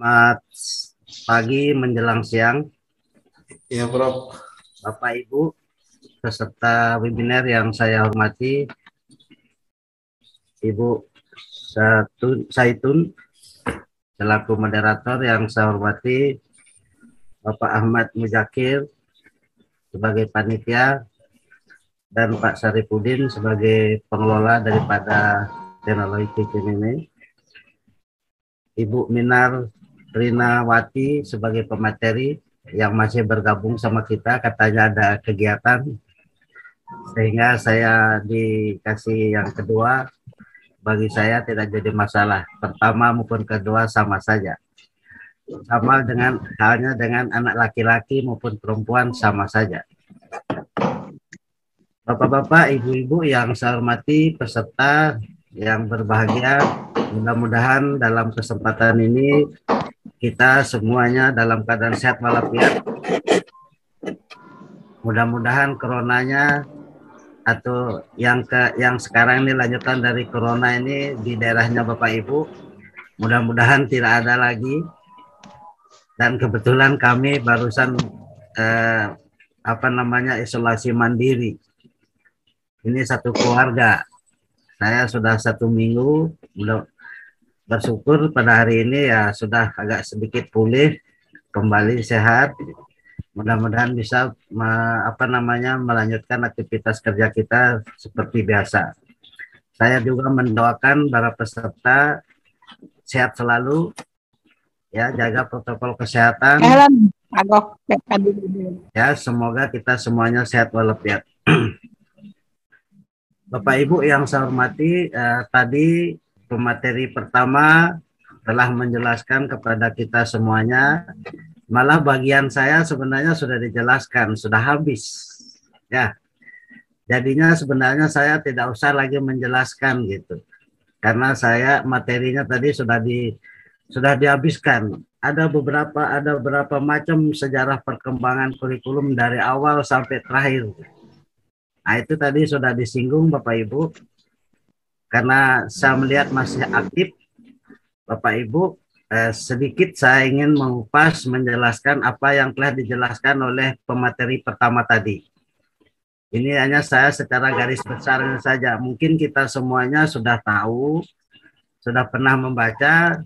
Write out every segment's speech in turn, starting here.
Selamat pagi menjelang siang, Iya, Prof. Bapak Ibu, peserta webinar yang saya hormati, Ibu Saitun, selaku moderator yang saya hormati, Bapak Ahmad Muzakir sebagai panitia, dan Pak Saripudin sebagai pengelola daripada teknologi kitchen ini, Ibu Minar Rinawati sebagai pemateri yang masih bergabung sama kita, katanya ada kegiatan, sehingga saya dikasih yang kedua. Bagi saya tidak jadi masalah, pertama maupun kedua sama saja, sama dengan halnya dengan anak laki-laki maupun perempuan sama saja. Bapak-bapak, ibu-ibu yang saya hormati, peserta yang berbahagia, mudah-mudahan dalam kesempatan ini kita semuanya dalam keadaan sehat walafiat. Mudah-mudahan coronanya atau yang sekarang ini lanjutan dari corona ini di daerahnya Bapak Ibu, mudah-mudahan tidak ada lagi. Dan kebetulan kami barusan isolasi mandiri. Ini satu keluarga. Saya sudah 1 minggu, bersyukur pada hari ini ya sudah agak sedikit pulih, kembali sehat. Mudah-mudahan bisa melanjutkan aktivitas kerja kita seperti biasa. Saya juga mendoakan para peserta sehat selalu, ya, jaga protokol kesehatan. Ya, semoga kita semuanya sehat walafiat. Bapak Ibu yang saya hormati, tadi pemateri pertama telah menjelaskan kepada kita semuanya. Malah bagian saya sebenarnya sudah dijelaskan, sudah habis. Ya, jadinya sebenarnya saya tidak usah lagi menjelaskan gitu. Karena saya materinya tadi sudah dihabiskan. Ada beberapa macam sejarah perkembangan kurikulum dari awal sampai terakhir. Nah, itu tadi sudah disinggung Bapak Ibu. Karena saya melihat masih aktif, Bapak Ibu, sedikit saya ingin mengupas, menjelaskan apa yang telah dijelaskan oleh pemateri pertama tadi. Ini hanya saya secara garis besar saja. Mungkin kita semuanya sudah tahu, sudah pernah membaca.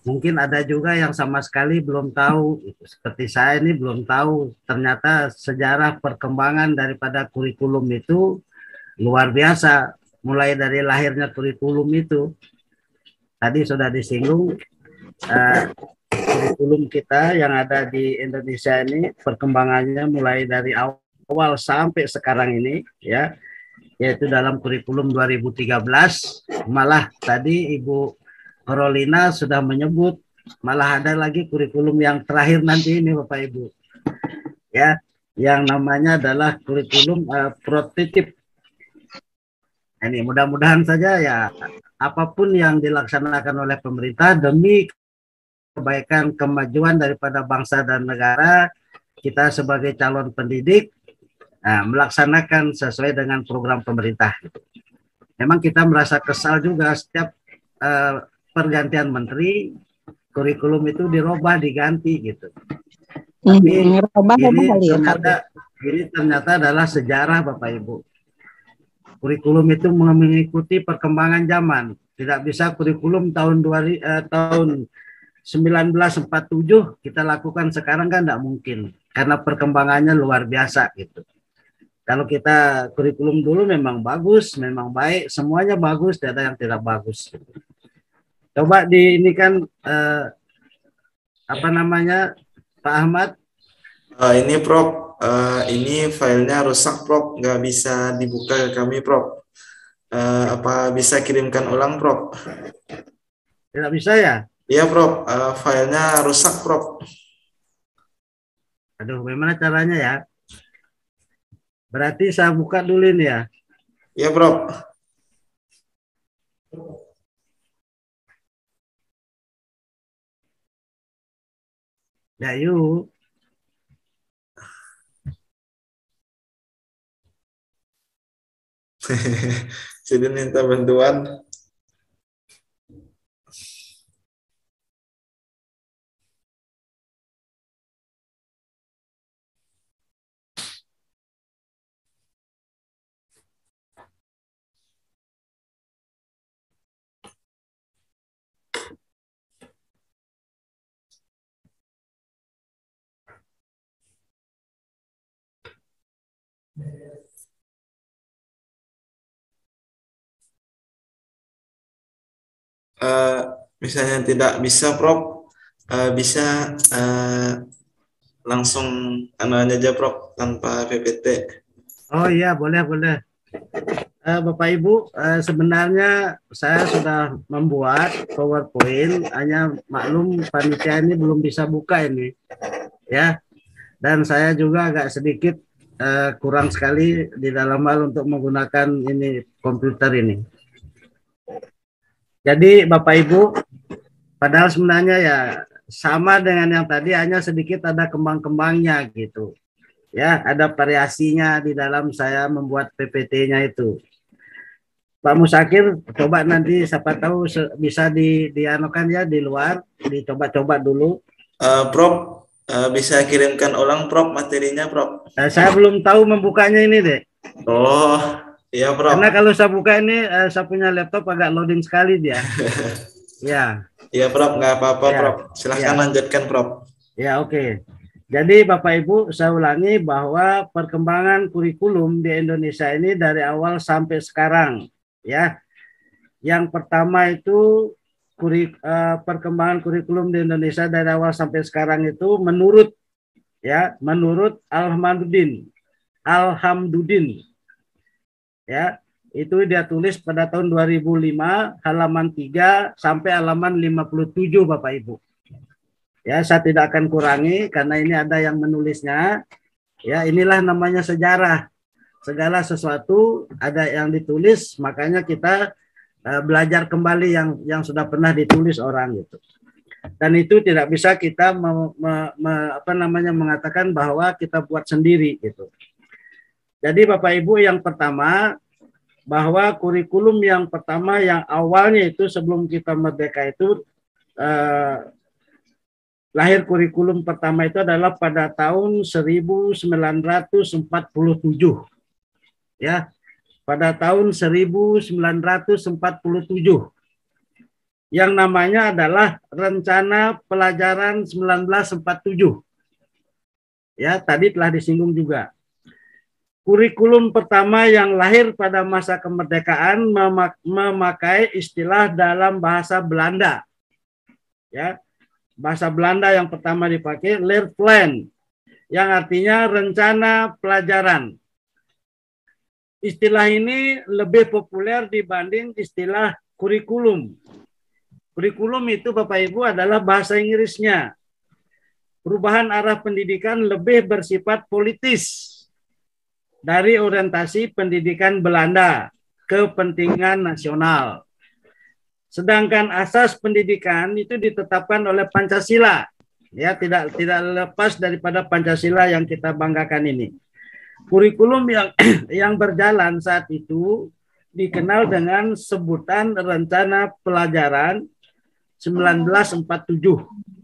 Mungkin ada juga yang sama sekali belum tahu. Seperti saya ini belum tahu. Ternyata sejarah perkembangan daripada kurikulum itu luar biasa. Mulai dari lahirnya kurikulum itu. Tadi sudah disinggung, kurikulum kita yang ada di Indonesia ini perkembangannya mulai dari awal sampai sekarang ini, ya, yaitu dalam kurikulum 2013. Malah tadi Ibu Carolina sudah menyebut malah ada lagi kurikulum yang terakhir nanti ini Bapak Ibu, ya, yang namanya adalah kurikulum prototip. Ini mudah-mudahan saja ya apapun yang dilaksanakan oleh pemerintah demi kebaikan kemajuan daripada bangsa dan negara, kita sebagai calon pendidik melaksanakan sesuai dengan program pemerintah. Memang kita merasa kesal juga setiap pergantian menteri, kurikulum itu dirubah, diganti gitu. Tapi ini ternyata adalah sejarah Bapak Ibu. Kurikulum itu mengikuti perkembangan zaman. Tidak bisa kurikulum tahun 1947 kita lakukan sekarang kan tidak mungkin karena perkembangannya luar biasa gitu. Kalau kita kurikulum dulu memang bagus, memang baik, semuanya bagus, tidak ada yang tidak bagus. Coba di ini kan Pak Ahmad. Ini Prof, ini filenya rusak Prof, nggak bisa dibuka ke kami Prof. Apa bisa kirimkan ulang Prof? Tidak bisa ya? Iya Prof, filenya rusak Prof. Aduh, bagaimana caranya ya? Berarti saya buka dulu ini ya. Iya Prof. Ya yuk. Jadi minta bantuan. eh, misalnya tidak bisa Prof, bisa langsung aja Prof tanpa PPT. Oh iya, boleh, boleh. Bapak Ibu, sebenarnya saya sudah membuat PowerPoint, hanya maklum panitia ini belum bisa buka ini, ya. Dan saya juga agak sedikit kurang sekali di dalam hal untuk menggunakan ini komputer ini. Jadi Bapak Ibu, padahal sebenarnya ya sama dengan yang tadi, hanya sedikit ada kembang-kembangnya gitu. Ya, ada variasinya di dalam saya membuat PPT-nya itu. Pak Musakir, coba nanti siapa tahu bisa dianukan ya di luar, dicoba-coba dulu. Prof, bisa kirimkan ulang Prof materinya Prof. Saya belum tahu membukanya ini deh. Oh, iya Prof. Karena kalau saya buka ini, saya punya laptop agak loading sekali dia. Ya. Iya Prof, nggak apa-apa Ya. Prof. Silahkan Ya. lanjutkan Prof. Ya, oke. Jadi Bapak Ibu, saya ulangi bahwa perkembangan kurikulum di Indonesia ini dari awal sampai sekarang, ya. Yang pertama itu perkembangan kurikulum di Indonesia dari awal sampai sekarang itu menurut Alhamdudin, ya, itu dia tulis pada tahun 2005 halaman 3 sampai halaman 57 Bapak Ibu. Ya, saya tidak akan kurangi karena ini ada yang menulisnya. Ya, inilah namanya sejarah. Segala sesuatu ada yang ditulis, makanya kita belajar kembali yang sudah pernah ditulis orang gitu. Dan itu tidak bisa kita mengatakan bahwa kita buat sendiri gitu. Jadi Bapak Ibu, yang pertama bahwa kurikulum yang pertama yang awalnya itu sebelum kita merdeka itu lahir kurikulum pertama itu adalah pada tahun 1947. Ya, pada tahun 1947. Yang namanya adalah Rencana Pelajaran 1947. Ya, tadi telah disinggung juga. Kurikulum pertama yang lahir pada masa kemerdekaan memakai istilah dalam bahasa Belanda. Ya, bahasa Belanda yang pertama dipakai Leerplan, yang artinya rencana pelajaran. Istilah ini lebih populer dibanding istilah kurikulum. Kurikulum itu Bapak Ibu adalah bahasa Inggrisnya. Perubahan arah pendidikan lebih bersifat politis dari orientasi pendidikan Belanda ke kepentingan nasional. Sedangkan asas pendidikan itu ditetapkan oleh Pancasila. Ya, tidak lepas daripada Pancasila yang kita banggakan ini. Kurikulum yang berjalan saat itu dikenal dengan sebutan Rencana Pelajaran 1947.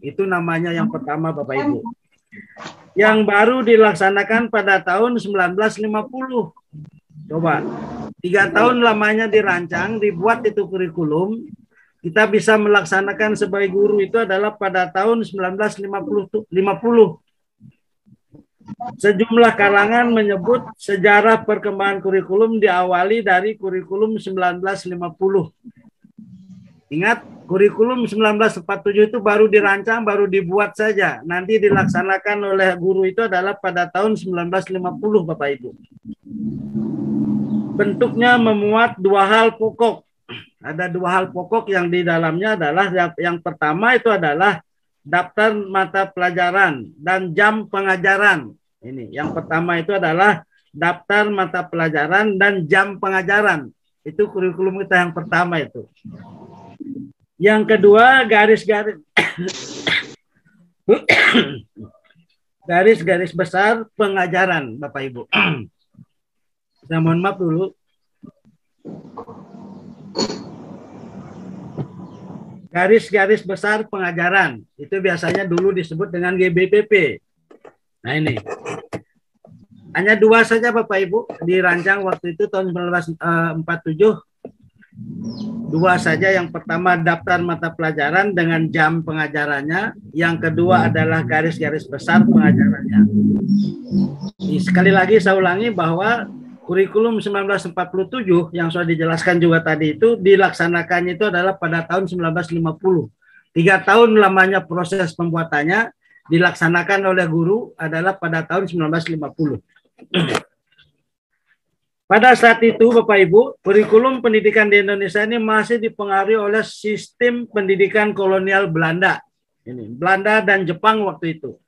Itu namanya yang pertama Bapak Ibu. Yang baru dilaksanakan pada tahun 1950. Coba, 3 tahun lamanya dirancang, dibuat itu kurikulum. Kita bisa melaksanakan sebagai guru itu adalah pada tahun 1950. Sejumlah kalangan menyebut sejarah perkembangan kurikulum diawali dari kurikulum 1950. Ingat, kurikulum 1947 itu baru dirancang, baru dibuat saja. Nanti dilaksanakan oleh guru itu adalah pada tahun 1950, Bapak Ibu. Bentuknya memuat 2 hal pokok. Ada 2 hal pokok yang di dalamnya adalah yang pertama itu adalah daftar mata pelajaran dan jam pengajaran. Ini yang pertama itu adalah daftar mata pelajaran dan jam pengajaran. Itu kurikulum kita yang pertama itu. Yang kedua, garis-garis besar pengajaran, Bapak Ibu. Saya mohon maaf dulu. Garis-garis besar pengajaran itu biasanya dulu disebut dengan GBPP. Nah, ini hanya 2 saja Bapak Ibu dirancang waktu itu tahun 1947. 2 saja. Yang pertama daftar mata pelajaran dengan jam pengajarannya. Yang kedua adalah garis-garis besar pengajarannya. Sekali lagi saya ulangi bahwa kurikulum 1947 yang sudah dijelaskan juga tadi itu dilaksanakannya itu adalah pada tahun 1950. 3 tahun lamanya proses pembuatannya, dilaksanakan oleh guru adalah pada tahun 1950. Pada saat itu, Bapak Ibu, kurikulum pendidikan di Indonesia ini masih dipengaruhi oleh sistem pendidikan kolonial Belanda. Ini Belanda dan Jepang waktu itu.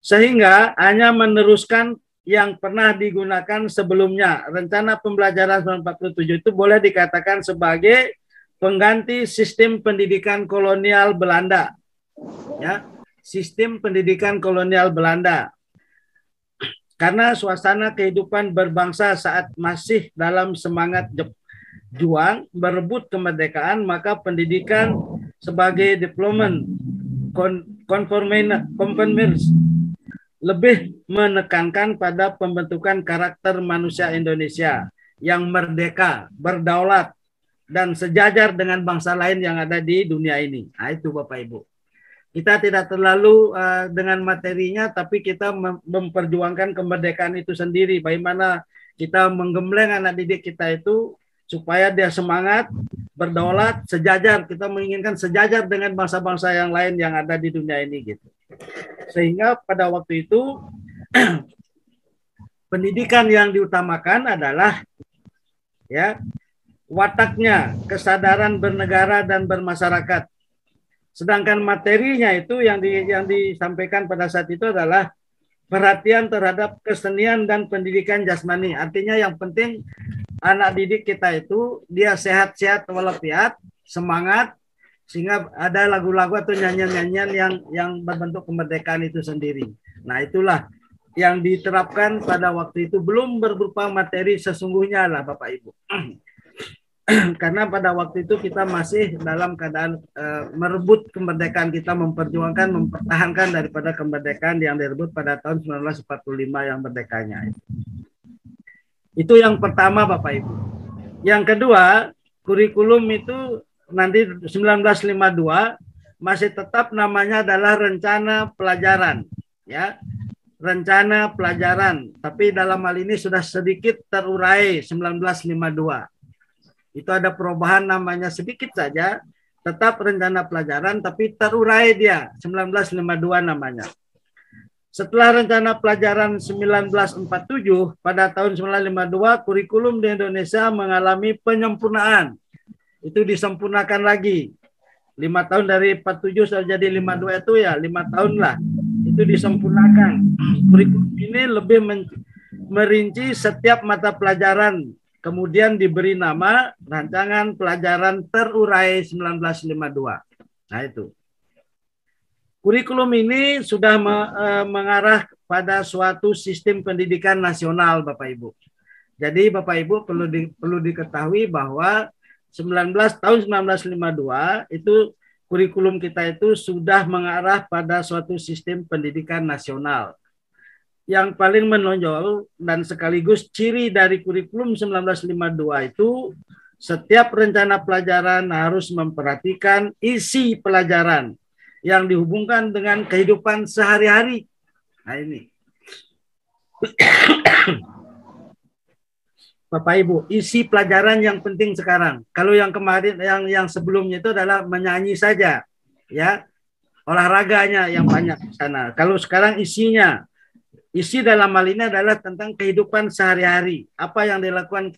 Sehingga hanya meneruskan yang pernah digunakan sebelumnya. Rencana pembelajaran 1947 itu boleh dikatakan sebagai pengganti sistem pendidikan kolonial Belanda. Ya, sistem pendidikan kolonial Belanda. Karena suasana kehidupan berbangsa saat masih dalam semangat juang berebut kemerdekaan, maka pendidikan sebagai deployment conformers lebih menekankan pada pembentukan karakter manusia Indonesia yang merdeka, berdaulat, dan sejajar dengan bangsa lain yang ada di dunia ini. Nah, itu Bapak Ibu. Kita tidak terlalu dengan materinya, tapi kita memperjuangkan kemerdekaan itu sendiri. Bagaimana kita menggembleng anak didik kita itu supaya dia semangat, berdaulat, sejajar. Kita menginginkan sejajar dengan bangsa-bangsa yang lain yang ada di dunia ini gitu. Sehingga pada waktu itu pendidikan yang diutamakan adalah ya wataknya, kesadaran bernegara dan bermasyarakat. Sedangkan materinya itu yang disampaikan pada saat itu adalah perhatian terhadap kesenian dan pendidikan jasmani. Artinya yang penting anak didik kita itu dia sehat-sehat walafiat, semangat, sehingga ada lagu-lagu atau nyanyian-nyanyian yang berbentuk kemerdekaan itu sendiri. Nah, itulah yang diterapkan pada waktu itu, belum berupa materi sesungguhnya lah Bapak Ibu. Karena pada waktu itu kita masih dalam keadaan merebut kemerdekaan kita, memperjuangkan, mempertahankan daripada kemerdekaan yang direbut pada tahun 1945 yang merdekanya. Itu yang pertama Bapak Ibu. Yang kedua, kurikulum itu nanti 1952 masih tetap namanya adalah rencana pelajaran, ya. Rencana pelajaran, tapi dalam hal ini sudah sedikit terurai 1952. Itu ada perubahan namanya sedikit saja, tetap rencana pelajaran tapi terurai dia 1952 namanya. Setelah rencana pelajaran 1947 pada tahun 1952 kurikulum di Indonesia mengalami penyempurnaan. Itu disempurnakan lagi. 5 tahun dari 47 sudah jadi 52 itu ya 5 tahun lah. Itu disempurnakan. Kurikulum ini lebih merinci setiap mata pelajaran. Kemudian diberi nama rancangan pelajaran terurai 1952. Nah itu. Kurikulum ini sudah mengarah pada suatu sistem pendidikan nasional Bapak Ibu. Jadi Bapak Ibu perlu diketahui bahwa tahun 1952 itu kurikulum kita itu sudah mengarah pada suatu sistem pendidikan nasional. Yang paling menonjol dan sekaligus ciri dari kurikulum 1952 itu setiap rencana pelajaran harus memperhatikan isi pelajaran yang dihubungkan dengan kehidupan sehari-hari. Nah ini. Bapak Ibu, isi pelajaran yang penting sekarang. Kalau yang kemarin yang sebelumnya itu adalah menyanyi saja, ya. Olahraganya yang banyak di sana. Kalau sekarang isinya, isi dalam hal ini adalah tentang kehidupan sehari-hari. Apa yang dilakukan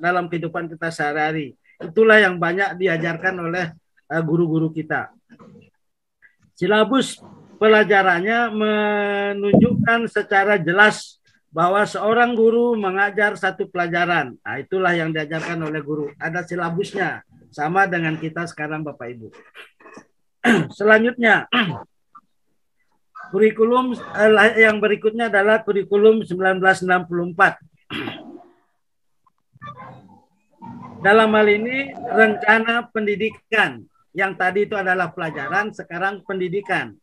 dalam kehidupan kita sehari-hari. Itulah yang banyak diajarkan oleh guru-guru kita. Silabus pelajarannya menunjukkan secara jelas bahwa seorang guru mengajar satu pelajaran. Nah, itulah yang diajarkan oleh guru. Ada silabusnya. Sama dengan kita sekarang Bapak Ibu. Selanjutnya, kurikulum yang berikutnya adalah kurikulum 1964. Dalam hal ini rencana pendidikan yang tadi itu adalah pelajaran, sekarang pendidikan.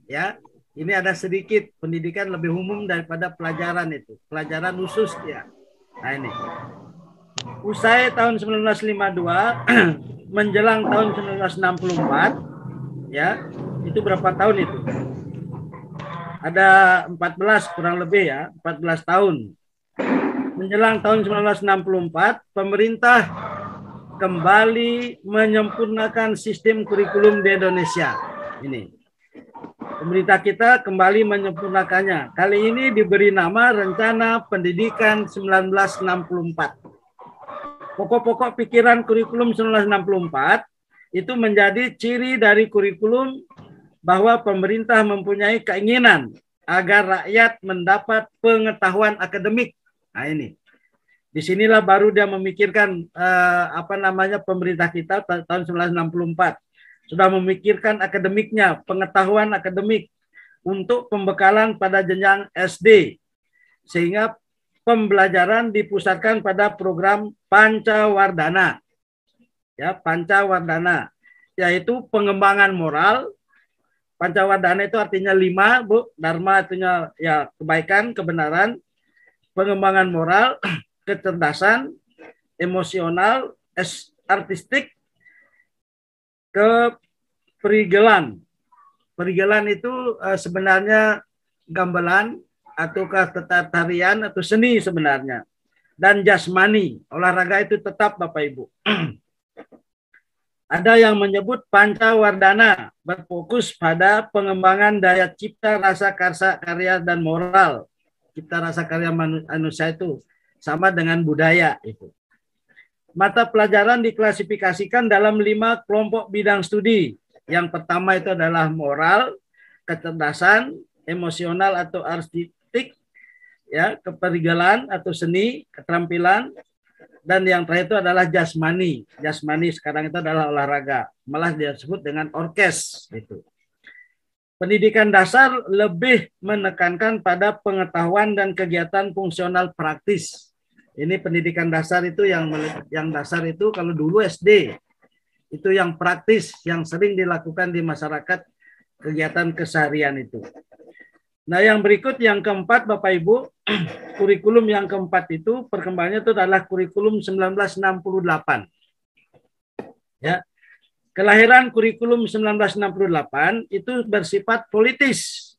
Ya, ini ada sedikit pendidikan lebih umum daripada pelajaran itu. Pelajaran khusus ya. Nah ini. Usai tahun 1952 menjelang tahun 1964 ya, itu berapa tahun itu? Ada 14 kurang lebih ya, 14 tahun. menjelang tahun 1964, pemerintah kembali menyempurnakan sistem kurikulum di Indonesia. Ini. Pemerintah kita kembali menyempurnakannya. Kali ini diberi nama Rencana Pendidikan 1964. Pokok-pokok pikiran kurikulum 1964 itu menjadi ciri dari kurikulum bahwa pemerintah mempunyai keinginan agar rakyat mendapat pengetahuan akademik. Nah ini, disinilah baru dia memikirkan pemerintah kita tahun 1964 sudah memikirkan akademiknya, pengetahuan akademik untuk pembekalan pada jenjang SD, sehingga pembelajaran dipusatkan pada program Pancawardhana. Ya, Pancawardhana, yaitu pengembangan moral. Pancawardhana itu artinya 5, Bu. Dharma artinya ya kebaikan, kebenaran, pengembangan moral, kecerdasan, emosional, artistik, keperigelan. Perigelan itu sebenarnya gamelan atau tarian atau seni sebenarnya. Dan jasmani, olahraga itu tetap Bapak Ibu. Ada yang menyebut Pancawardhana berfokus pada pengembangan daya cipta, rasa karya dan moral. Cipta rasa karya manusia itu sama dengan budaya itu. Mata pelajaran diklasifikasikan dalam 5 kelompok bidang studi. Yang pertama itu adalah moral, kecerdasan, emosional atau artistik, ya, keperigelan atau seni, keterampilan, dan yang terakhir itu adalah jasmani. Jasmani sekarang itu adalah olahraga, malah disebut dengan orkes itu. Pendidikan dasar lebih menekankan pada pengetahuan dan kegiatan fungsional praktis. Ini pendidikan dasar itu yang dasar itu kalau dulu SD itu yang praktis, yang sering dilakukan di masyarakat, kegiatan keseharian itu. Nah, yang berikut yang keempat Bapak Ibu, kurikulum yang keempat itu perkembangannya itu adalah kurikulum 1968. Ya. Kelahiran kurikulum 1968 itu bersifat politis.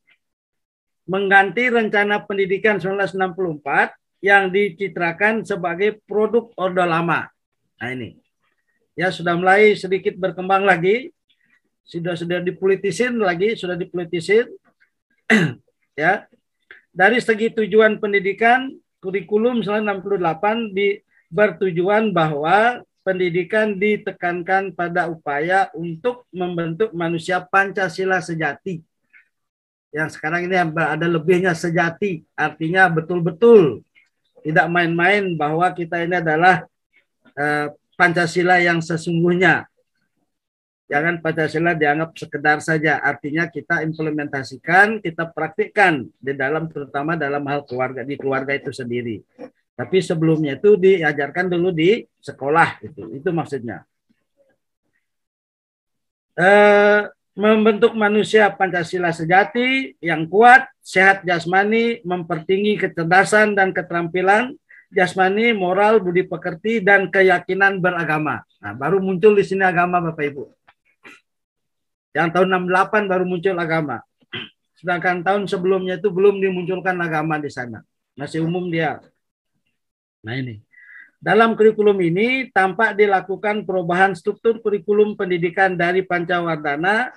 Mengganti rencana pendidikan 1964 yang dicitrakan sebagai produk Orde Lama. Nah ini. Ya sudah mulai sedikit berkembang lagi. Sudah dipolitisin lagi, sudah dipolitisin. Ya. Dari segi tujuan pendidikan, kurikulum 1968 bertujuan bahwa pendidikan ditekankan pada upaya untuk membentuk manusia Pancasila sejati. Yang sekarang ini ada lebihnya sejati, artinya betul-betul tidak main-main bahwa kita ini adalah Pancasila yang sesungguhnya. Jangan Pancasila dianggap sekedar saja, artinya kita implementasikan, kita praktikkan di dalam, terutama dalam hal keluarga, di keluarga itu sendiri. Tapi sebelumnya itu diajarkan dulu di sekolah, itu maksudnya. Membentuk manusia Pancasila sejati yang kuat, sehat jasmani, mempertinggi kecerdasan dan keterampilan jasmani, moral, budi pekerti, dan keyakinan beragama. Nah, baru muncul di sini agama, Bapak Ibu. Yang tahun 68 baru muncul agama. Sedangkan tahun sebelumnya itu belum dimunculkan agama di sana. Masih umum dia. Nah ini. Dalam kurikulum ini tampak dilakukan perubahan struktur kurikulum pendidikan dari Pancawardhana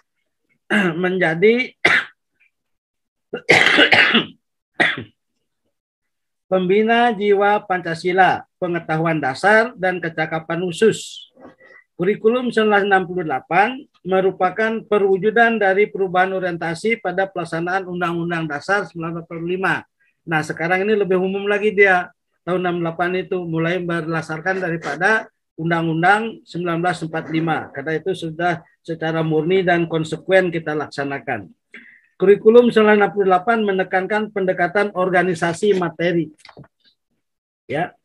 menjadi pembina jiwa Pancasila, pengetahuan dasar, dan kecakapan khusus. Kurikulum 1968 merupakan perwujudan dari perubahan orientasi pada pelaksanaan Undang-Undang Dasar 1945. Nah, sekarang ini lebih umum lagi dia. Tahun 68 itu mulai berdasarkan daripada Undang-Undang 1945. Karena itu sudah secara murni dan konsekuen kita laksanakan. Kurikulum 1968 menekankan pendekatan organisasi materi. Ya.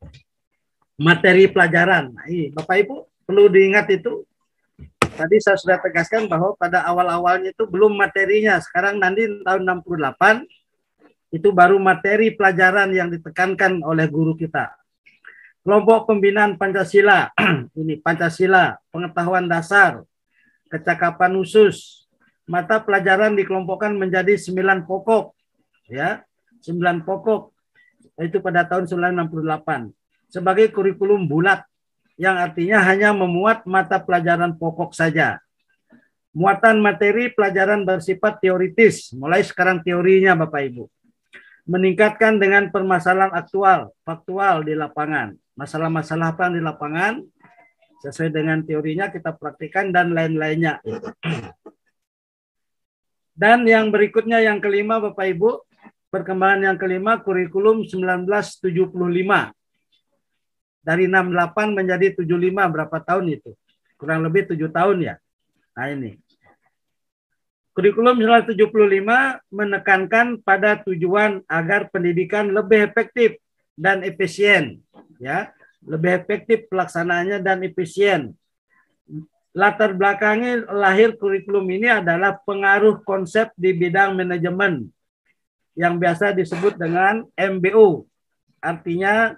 Materi pelajaran. Nah, ini Bapak Ibu perlu diingat itu. Tadi saya sudah tegaskan bahwa pada awal-awalnya itu belum materinya. Sekarang nanti tahun 68 itu baru materi pelajaran yang ditekankan oleh guru kita. Kelompok pembinaan Pancasila. Ini Pancasila, pengetahuan dasar, kecakapan khusus. Mata pelajaran dikelompokkan menjadi 9 pokok. Ya, 9 pokok. itu pada tahun 1968 sebagai kurikulum bulat yang artinya hanya memuat mata pelajaran pokok saja. Muatan materi pelajaran bersifat teoritis, mulai sekarang teorinya Bapak Ibu. Meningkatkan dengan permasalahan aktual, faktual di lapangan. Masalah-masalah apa di lapangan, sesuai dengan teorinya kita praktikkan dan lain-lainnya. Dan yang berikutnya yang kelima Bapak Ibu, perkembangan yang kelima kurikulum 1975. Dari 68 menjadi 75 berapa tahun itu? Kurang lebih 7 tahun ya. Nah ini. Kurikulum 1975 menekankan pada tujuan agar pendidikan lebih efektif dan efisien, ya, lebih efektif pelaksanaannya dan efisien. Latar belakangnya lahir kurikulum ini adalah pengaruh konsep di bidang manajemen yang biasa disebut dengan MBO, artinya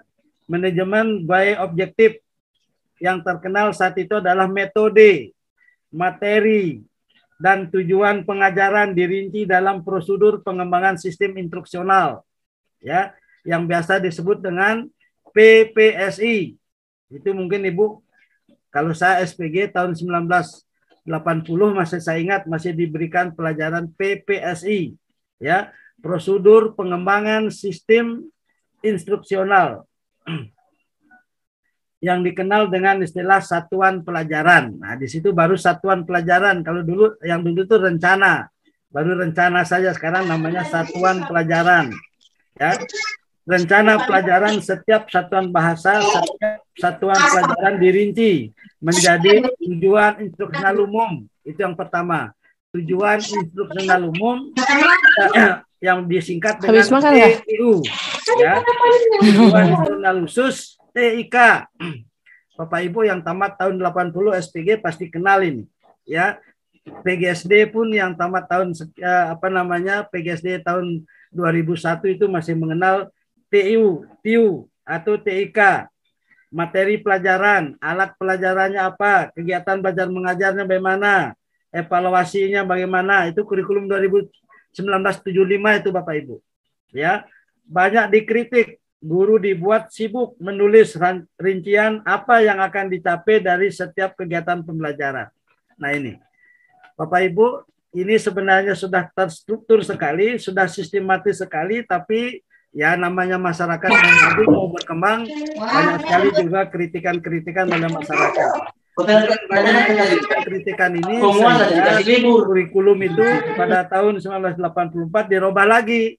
manajemen by objektif, yang terkenal saat itu adalah metode, materi, dan tujuan pengajaran dirinci dalam prosedur pengembangan sistem instruksional, ya, yang biasa disebut dengan PPSI. Itu mungkin Ibu, kalau saya SPG tahun 1980 masih saya ingat masih diberikan pelajaran PPSI, ya, prosedur pengembangan sistem instruksional yang dikenal dengan istilah satuan pelajaran. Nah, di situ baru satuan pelajaran. Kalau dulu yang dulu itu rencana, baru rencana saja, sekarang namanya satuan pelajaran. Ya, rencana pelajaran setiap satuan bahasa, setiap satuan pelajaran dirinci menjadi tujuan instruksional umum. Itu yang pertama. Tujuan instruksional umum yang disingkat dengan TIU. Ya, tujuan instruksional khusus TIK. Bapak Ibu yang tamat tahun 80 SPG pasti kenal ini, ya. PGSD pun yang tamat tahun PGSD tahun 2001 itu masih mengenal TIU atau TIK. Materi pelajaran, alat pelajarannya apa, kegiatan belajar mengajarnya bagaimana, evaluasinya bagaimana, itu kurikulum 1975 itu Bapak Ibu. Ya, banyak dikritik. Guru dibuat sibuk menulis rincian apa yang akan dicapai dari setiap kegiatan pembelajaran. Nah ini, Bapak Ibu, ini sebenarnya sudah terstruktur sekali, sudah sistematis sekali, tapi ya namanya masyarakat yang mau berkembang, banyak sekali juga kritikan-kritikan oleh masyarakat. Kritikan ini sehingga kurikulum itu pada tahun 1984 dirubah lagi,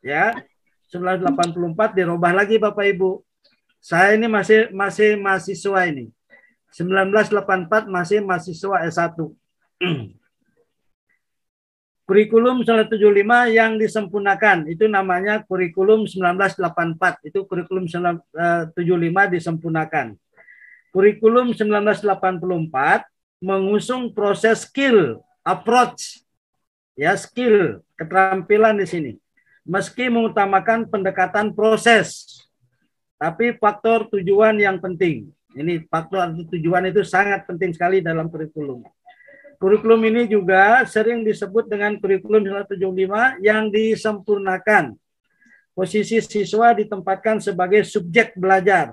ya. 1984 dirubah lagi Bapak Ibu. Saya ini masih mahasiswa ini. 1984 masih mahasiswa S1. Kurikulum 1975 yang disempurnakan itu namanya kurikulum 1984. Itu kurikulum 1975 disempurnakan. Kurikulum 1984 mengusung proses skill approach. Ya, skill, keterampilan di sini. Meski mengutamakan pendekatan proses, tapi faktor tujuan yang penting. Ini faktor tujuan itu sangat penting sekali dalam kurikulum. Kurikulum ini juga sering disebut dengan kurikulum 1975 yang disempurnakan. Posisi siswa ditempatkan sebagai subjek belajar.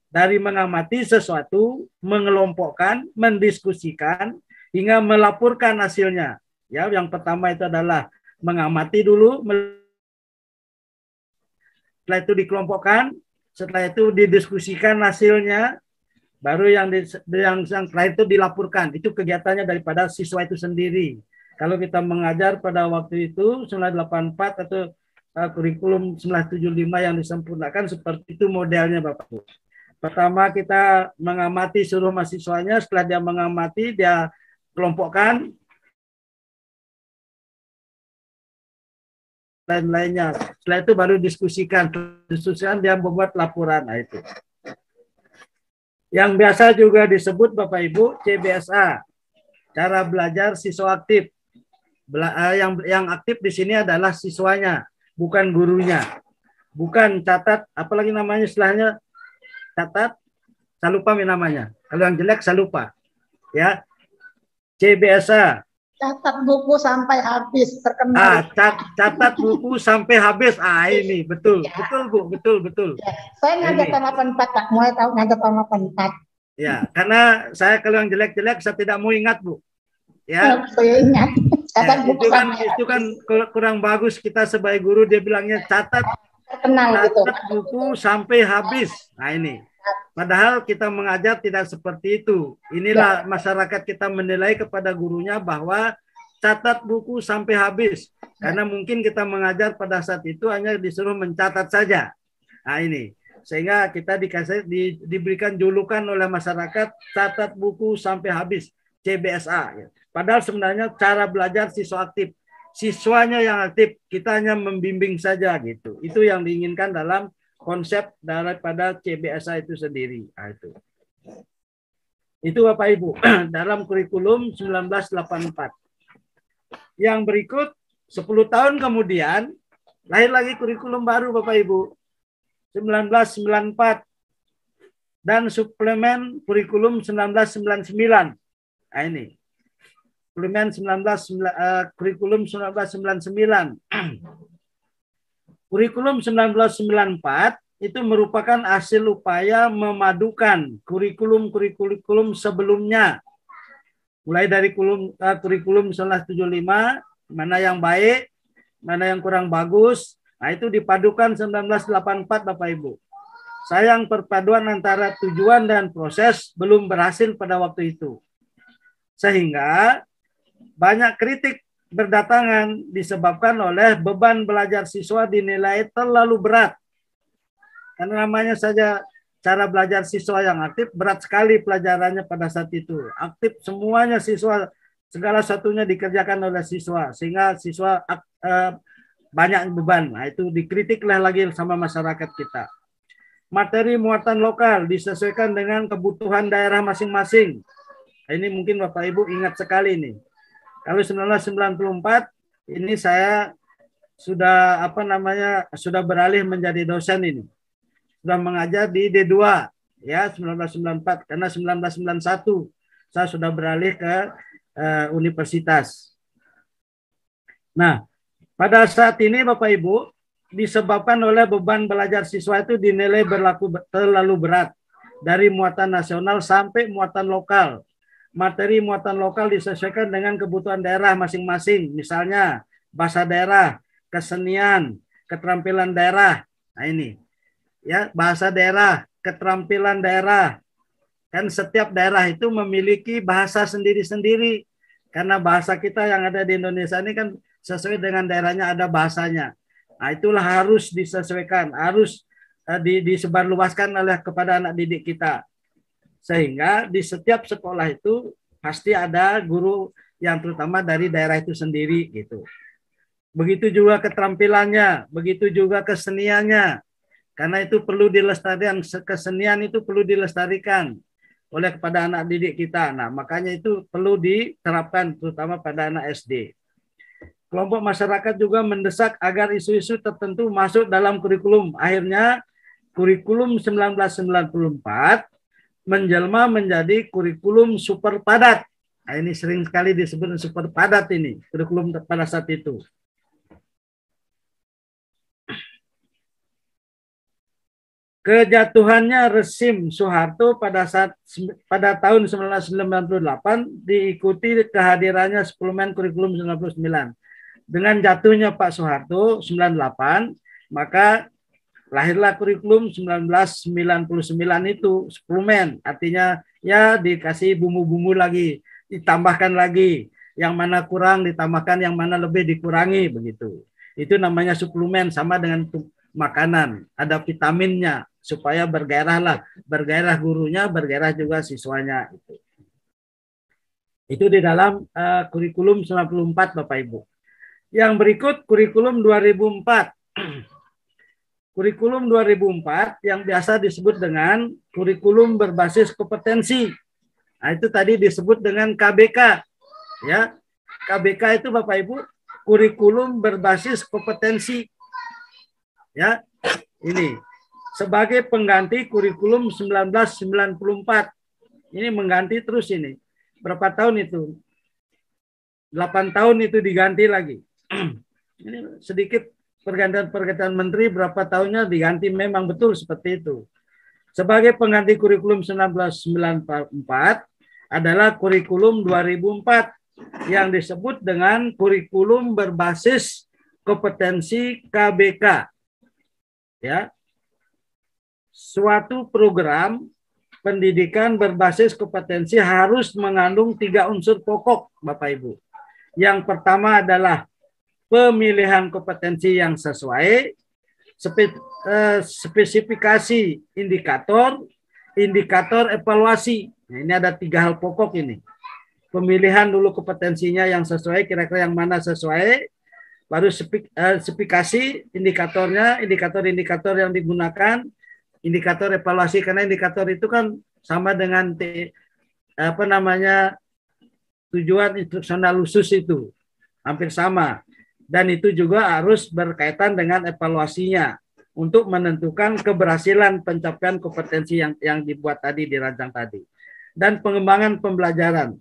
Dari mengamati sesuatu, mengelompokkan, mendiskusikan, hingga melaporkan hasilnya. Ya, yang pertama itu adalah mengamati dulu, setelah itu dikelompokkan, setelah itu didiskusikan hasilnya, baru yang setelah itu dilaporkan. Itu kegiatannya daripada siswa itu sendiri. Kalau kita mengajar pada waktu itu 1984 atau kurikulum 1975 yang disempurnakan seperti itu modelnya Bapak Ibu. Pertama kita mengamati seluruh mahasiswanya, setelah dia mengamati dia kelompokkan lain-lainnya. Setelah itu baru diskusikan dia membuat laporan. Nah, itu. Yang biasa juga disebut Bapak Ibu CBSA, cara belajar siswa aktif. Yang aktif di sini adalah siswanya, bukan gurunya. Bukan catat, apalagi namanya istilahnya catat, saya lupa namanya. Kalau yang jelek saya lupa. Ya. CBSA, Catat buku sampai habis, terkenal. Catat buku sampai habis. Ini betul, ya. Betul Bu, betul. Ya. Saya ngajar tahun 84, Pak. Mulai tahun ngajar tahun 84. Ya, karena saya kalau yang jelek-jelek saya tidak mau ingat Bu. Ya, saya ingat. Catat buku itu kan kurang bagus kita sebagai guru, dia bilangnya catat buku sampai habis. Nah ini. Padahal kita mengajar tidak seperti itu. Inilah masyarakat kita menilai kepada gurunya bahwa catat buku sampai habis. Karena mungkin kita mengajar pada saat itu hanya disuruh mencatat saja. Nah ini. Sehingga kita diberikan julukan oleh masyarakat catat buku sampai habis. CBSA. Padahal sebenarnya cara belajar siswa aktif. Siswanya yang aktif. Kita hanya membimbing saja gitu. Itu yang diinginkan dalam konsep daripada CBSA itu sendiri. Nah, itu Bapak Ibu dalam kurikulum 1984. Yang berikut 10 tahun kemudian lahir lagi kurikulum baru Bapak Ibu 1994 dan suplemen kurikulum 1999. Nah ini suplemen kurikulum 1999. Kurikulum 1994 itu merupakan hasil upaya memadukan kurikulum sebelumnya. Mulai dari kurikulum 1975, mana yang baik, mana yang kurang bagus. Nah, itu dipadukan 1984 Bapak Ibu. Sayang perpaduan antara tujuan dan proses belum berhasil pada waktu itu. Sehingga banyak kritik berdatangan disebabkan oleh beban belajar siswa dinilai terlalu berat. Karena namanya saja cara belajar siswa yang aktif, berat sekali pelajarannya pada saat itu. Aktif semuanya siswa, segala satunya dikerjakan oleh siswa, sehingga siswa banyak beban. Nah, itu dikritiklah lagi sama masyarakat kita. Materi muatan lokal disesuaikan dengan kebutuhan daerah masing-masing. Nah, ini mungkin Bapak Ibu ingat sekali nih. Kalau 1994 ini saya sudah sudah beralih menjadi dosen ini. Sudah mengajar di D2 ya 1994 karena 1991 saya sudah beralih ke universitas. Nah, pada saat ini Bapak Ibu disebabkan oleh beban belajar siswa itu dinilai terlalu berat dari muatan nasional sampai muatan lokal. Materi muatan lokal disesuaikan dengan kebutuhan daerah masing-masing. Misalnya bahasa daerah, kesenian, keterampilan daerah. Nah ini, ya bahasa daerah, keterampilan daerah. Kan setiap daerah itu memiliki bahasa sendiri-sendiri. Karena bahasa kita yang ada di Indonesia ini kan sesuai dengan daerahnya ada bahasanya. Nah itulah harus disesuaikan, harus disebarluaskan oleh kepada anak didik kita. Sehingga di setiap sekolah itu pasti ada guru yang terutama dari daerah itu sendiri gitu. Begitu juga keterampilannya, begitu juga keseniannya. Karena itu perlu dilestarikan, kesenian itu perlu dilestarikan oleh kepada anak didik kita. Nah, makanya itu perlu diterapkan terutama pada anak SD. Kelompok masyarakat juga mendesak agar isu-isu tertentu masuk dalam kurikulum. Akhirnya kurikulum 1994 menjelma menjadi kurikulum super padat. Nah, ini sering sekali disebut super padat ini, kurikulum pada saat itu. Kejatuhannya rezim Soeharto pada tahun 1998 diikuti kehadirannya suplemen kurikulum 99. Dengan jatuhnya Pak Soeharto 98, maka lahirlah kurikulum 1999 itu suplemen, artinya ya dikasih bumbu-bumbu lagi, ditambahkan lagi, yang mana kurang ditambahkan, yang mana lebih dikurangi begitu. Itu namanya suplemen, sama dengan makanan, ada vitaminnya supaya bergairah gurunya, bergairah juga siswanya. Itu di dalam kurikulum 94 Bapak Ibu. Yang berikut kurikulum 2004. Kurikulum 2004 yang biasa disebut dengan kurikulum berbasis kompetensi. Nah, itu tadi disebut dengan KBK. Ya. KBK itu Bapak Ibu kurikulum berbasis kompetensi. Ya. Ini sebagai pengganti kurikulum 1994. Ini mengganti terus ini. Berapa tahun itu? 8 tahun itu diganti lagi. Ini sedikit pergantian menteri, berapa tahunnya diganti, memang betul seperti itu. Sebagai pengganti kurikulum 1994 adalah kurikulum 2004 yang disebut dengan kurikulum berbasis kompetensi KBK. Ya. Suatu program pendidikan berbasis kompetensi harus mengandung 3 unsur pokok, Bapak Ibu. Yang pertama adalah pemilihan kompetensi yang sesuai, spesifikasi indikator, indikator evaluasi. Nah, ini ada 3 hal pokok ini. Pemilihan dulu kompetensinya yang sesuai, kira-kira yang mana sesuai, baru spesifikasi indikatornya, indikator-indikator yang digunakan, indikator evaluasi, karena indikator itu kan sama dengan tujuan instruksional khusus itu hampir sama, dan itu juga harus berkaitan dengan evaluasinya untuk menentukan keberhasilan pencapaian kompetensi yang dibuat tadi, dirancang tadi. Dan pengembangan pembelajaran.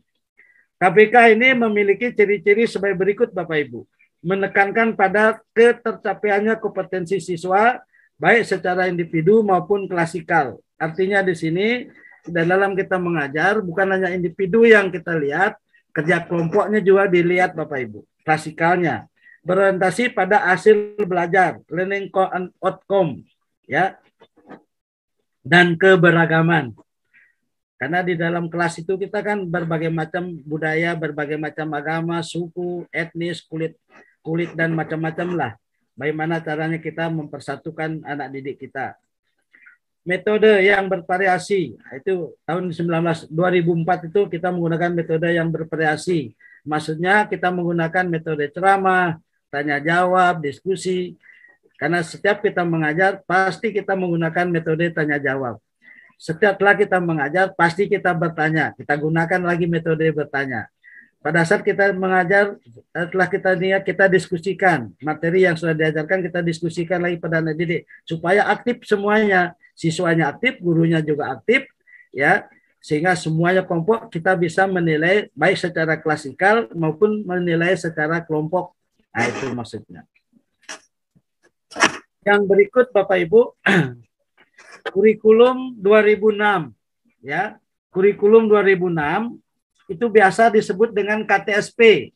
KBK ini memiliki ciri-ciri sebagai berikut, Bapak Ibu. Menekankan pada ketercapaiannya kompetensi siswa baik secara individu maupun klasikal. Artinya di sini dalam kita mengajar bukan hanya individu yang kita lihat, kerja kelompoknya juga dilihat, Bapak Ibu. Klasikalnya berorientasi pada hasil belajar, learning outcome, ya, dan keberagaman. Karena di dalam kelas itu kita kan berbagai macam budaya, berbagai macam agama, suku, etnis, kulit dan macam-macam lah. Bagaimana caranya kita mempersatukan anak didik kita. Metode yang bervariasi, itu tahun 2004 itu kita menggunakan metode yang bervariasi. Maksudnya kita menggunakan metode ceramah, tanya jawab, diskusi. Karena setiap kita mengajar pasti kita menggunakan metode tanya jawab. Setelah kita mengajar pasti kita bertanya. Kita gunakan lagi metode bertanya. Pada saat kita mengajar, setelah kita diskusikan materi yang sudah diajarkan, kita diskusikan lagi pada anak didik supaya aktif semuanya, siswanya aktif, gurunya juga aktif, ya, sehingga semuanya kelompok kita bisa menilai baik secara klasikal maupun menilai secara kelompok. Nah, itu maksudnya. Yang berikut, Bapak Ibu, kurikulum 2006, ya, kurikulum 2006 itu biasa disebut dengan KTSP.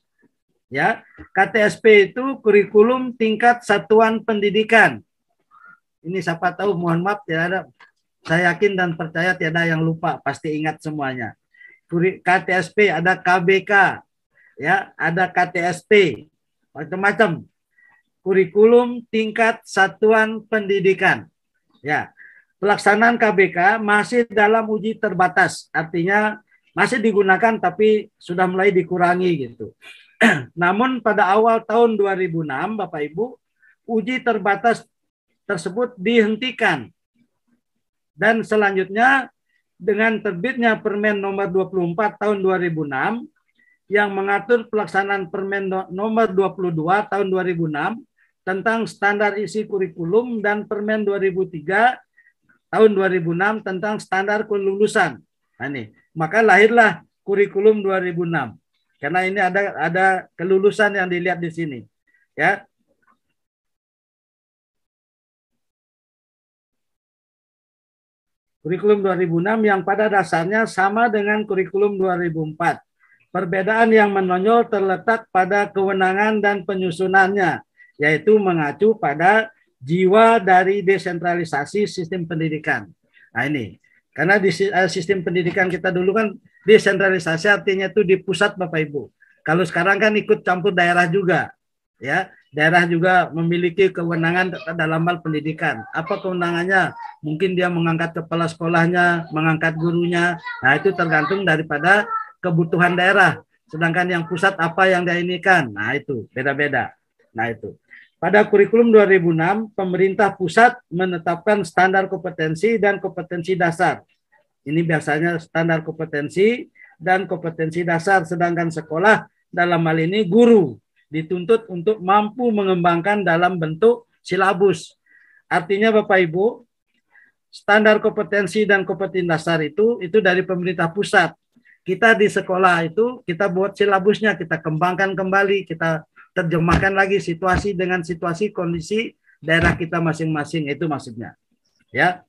Ya, KTSP itu kurikulum tingkat satuan pendidikan. Ini siapa tahu, mohon maaf ya, ada, saya yakin dan percaya tiada yang lupa, pasti ingat semuanya. KTSP ada KBK, ya, ada KTSP, macam-macam. Kurikulum tingkat satuan pendidikan. Ya, pelaksanaan KBK masih dalam uji terbatas, artinya masih digunakan tapi sudah mulai dikurangi gitu. Namun pada awal tahun 2006, Bapak Ibu, uji terbatas tersebut dihentikan. Dan selanjutnya dengan terbitnya Permen nomor 24 tahun 2006 yang mengatur pelaksanaan Permen nomor 22 tahun 2006 tentang standar isi kurikulum dan Permen 2003 tahun 2006 tentang standar kelulusan. Nah, ini, maka lahirlah kurikulum 2006. Karena ini ada kelulusan yang dilihat di sini, ya. Kurikulum 2006 yang pada dasarnya sama dengan kurikulum 2004. Perbedaan yang menonjol terletak pada kewenangan dan penyusunannya, yaitu mengacu pada jiwa dari desentralisasi sistem pendidikan. Nah, ini. Karena di sistem pendidikan kita dulu kan desentralisasi, artinya itu di pusat, Bapak Ibu. Kalau sekarang kan ikut campur daerah juga, ya. Daerah juga memiliki kewenangan dalam hal pendidikan. Apa kewenangannya? Mungkin dia mengangkat kepala sekolahnya, mengangkat gurunya. Nah, itu tergantung daripada kebutuhan daerah. Sedangkan yang pusat apa yang diinikan? Nah, itu beda-beda. Nah, itu. Pada kurikulum 2006, pemerintah pusat menetapkan standar kompetensi dan kompetensi dasar. Ini biasanya standar kompetensi dan kompetensi dasar, sedangkan sekolah dalam hal ini guru dituntut untuk mampu mengembangkan dalam bentuk silabus. Artinya Bapak Ibu, standar kompetensi dan kompetensi dasar itu dari pemerintah pusat. Kita di sekolah itu kita buat silabusnya, kita kembangkan kembali, kita terjemahkan lagi situasi dengan situasi kondisi daerah kita masing-masing, itu maksudnya. Ya.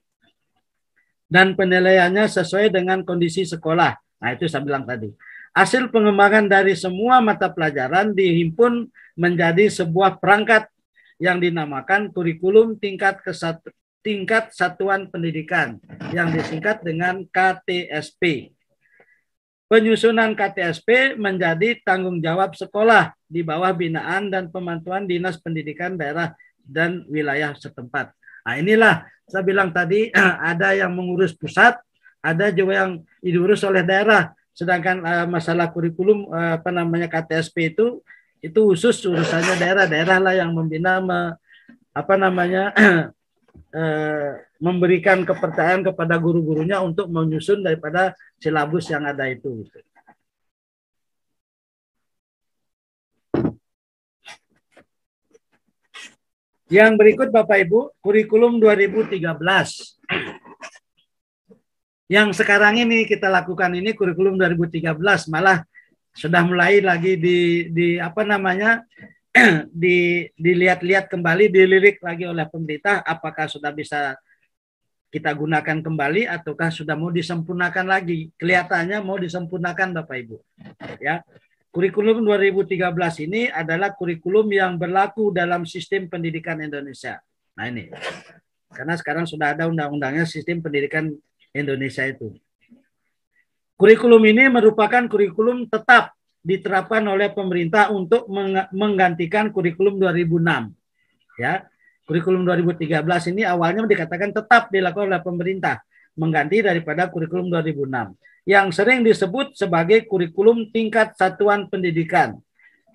Dan penilaiannya sesuai dengan kondisi sekolah. Nah, itu saya bilang tadi. Hasil pengembangan dari semua mata pelajaran dihimpun menjadi sebuah perangkat yang dinamakan kurikulum tingkat satuan pendidikan yang disingkat dengan KTSP. Penyusunan KTSP menjadi tanggung jawab sekolah di bawah binaan dan pemantauan Dinas Pendidikan Daerah dan Wilayah setempat. Nah, inilah saya bilang tadi, ada yang mengurus pusat, ada juga yang diurus oleh daerah. Sedangkan masalah kurikulum KTSP itu khusus urusannya daerah lah yang membina memberikan kepercayaan kepada guru-gurunya untuk menyusun daripada silabus yang ada itu. Yang berikut Bapak Ibu, kurikulum 2013. Yang sekarang ini kita lakukan ini kurikulum 2013, malah sudah mulai lagi dilihat-lihat kembali, dilirik lagi oleh pemerintah, apakah sudah bisa kita gunakan kembali ataukah sudah mau disempurnakan lagi. Kelihatannya mau disempurnakan Bapak Ibu. Ya. Kurikulum 2013 ini adalah kurikulum yang berlaku dalam sistem pendidikan Indonesia. Nah ini, karena sekarang sudah ada undang-undangnya sistem pendidikan Indonesia itu. Kurikulum ini merupakan kurikulum tetap diterapkan oleh pemerintah untuk menggantikan kurikulum 2006. Ya, kurikulum 2013 ini awalnya dikatakan tetap dilakukan oleh pemerintah, mengganti daripada kurikulum 2006. Yang sering disebut sebagai kurikulum tingkat satuan pendidikan.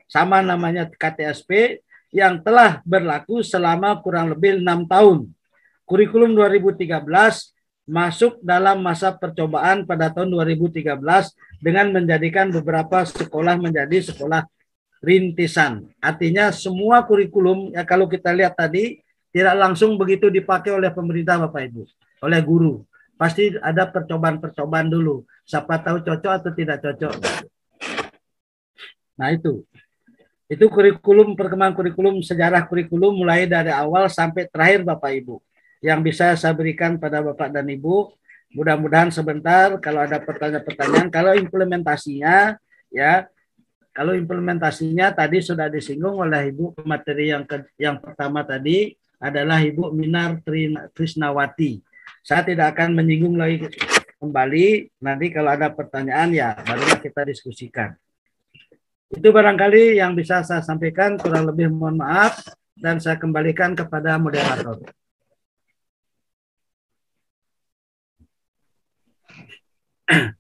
Sama namanya KTSP yang telah berlaku selama kurang lebih 6 tahun. Kurikulum 2013 masuk dalam masa percobaan pada tahun 2013 dengan menjadikan beberapa sekolah menjadi sekolah rintisan. Artinya semua kurikulum, ya kalau kita lihat tadi, tidak langsung begitu dipakai oleh pemerintah Bapak Ibu, oleh guru. Pasti ada percobaan-percobaan dulu. Siapa tahu cocok atau tidak cocok. Nah itu kurikulum, perkembangan kurikulum, sejarah kurikulum mulai dari awal sampai terakhir Bapak Ibu. Yang bisa saya berikan pada Bapak dan Ibu. Mudah-mudahan sebentar kalau ada pertanyaan-pertanyaan. Kalau implementasinya tadi sudah disinggung oleh Ibu, materi yang pertama tadi adalah Ibu Minar Trisnawati. Saya tidak akan menyinggung lagi kembali. Nanti kalau ada pertanyaan ya barulah kita diskusikan. Itu barangkali yang bisa saya sampaikan, kurang lebih mohon maaf dan saya kembalikan kepada moderator.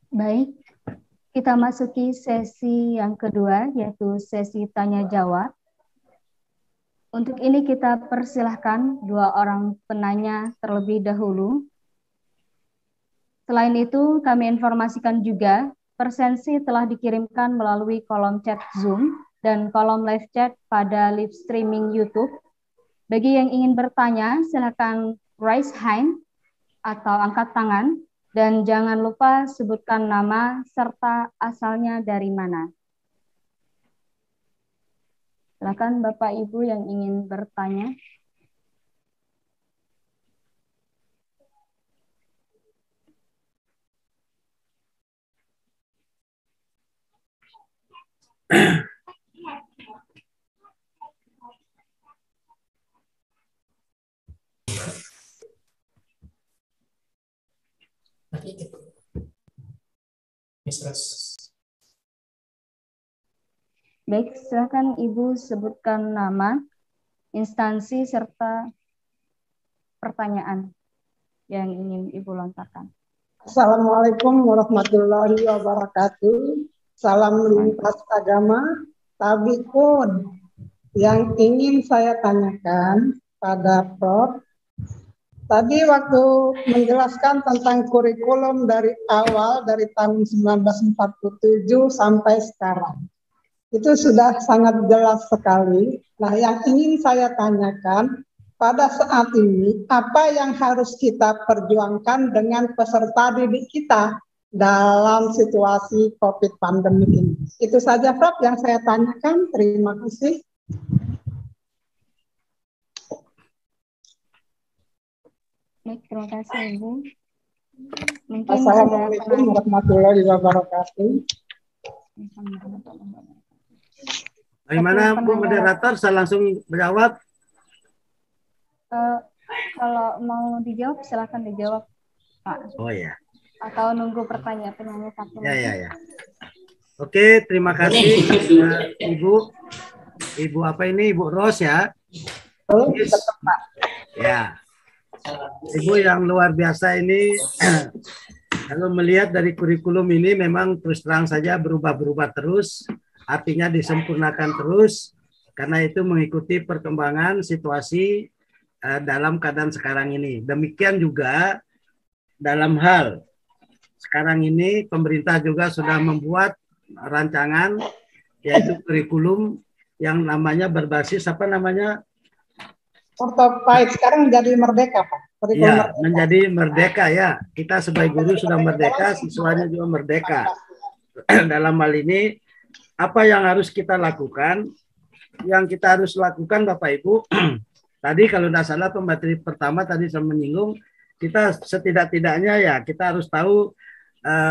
Baik, kita masuki sesi yang kedua, yaitu sesi tanya jawab. Untuk ini kita persilahkan 2 orang penanya terlebih dahulu. Selain itu, kami informasikan juga presensi telah dikirimkan melalui kolom chat Zoom dan kolom live chat pada live streaming YouTube. Bagi yang ingin bertanya, silakan raise hand atau angkat tangan. Dan jangan lupa sebutkan nama serta asalnya dari mana. Silakan Bapak Ibu yang ingin bertanya. Baik, silakan Ibu sebutkan nama, instansi, serta pertanyaan yang ingin Ibu lontarkan. Assalamualaikum warahmatullahi wabarakatuh. Salam lintas agama. Tapi pun yang ingin saya tanyakan pada Prof. Tadi waktu menjelaskan tentang kurikulum dari awal, dari tahun 1947 sampai sekarang. Itu sudah sangat jelas sekali. Nah, yang ingin saya tanyakan, pada saat ini, apa yang harus kita perjuangkan dengan peserta didik kita? dalam situasi COVID pandemi ini. Itu saja Prof yang saya tanyakan. Terima kasih. Baik, terima kasih Ibu. Mungkin Assalamualaikum warahmatullahi wabarakatuh. Bagaimana Bu moderator? Saya langsung menjawab. Kalau mau dijawab, silakan dijawab, Pak. Oh ya. Atau nunggu pertanyaan penanya satu lagi. Ya. Oke, terima kasih Ibu. Ibu apa ini? Ibu Ros ya. Yes. Ya. Ibu yang luar biasa ini. Kalau melihat dari kurikulum ini memang terus terang saja berubah-berubah terus. Artinya disempurnakan terus. Karena itu mengikuti perkembangan situasi dalam keadaan sekarang ini. Demikian juga dalam hal sekarang ini pemerintah juga sudah membuat rancangan yaitu kurikulum yang namanya berbasis apa namanya? Ortopait sekarang menjadi merdeka, Pak. Ya, menjadi merdeka ya. Kita sebagai guru sudah merdeka, siswanya juga merdeka. Dalam hal ini apa yang harus kita lakukan? Yang kita harus lakukan Bapak Ibu, tadi kalau tidak salah pemateri pertama tadi saya menyinggung, kita setidak-tidaknya ya kita harus tahu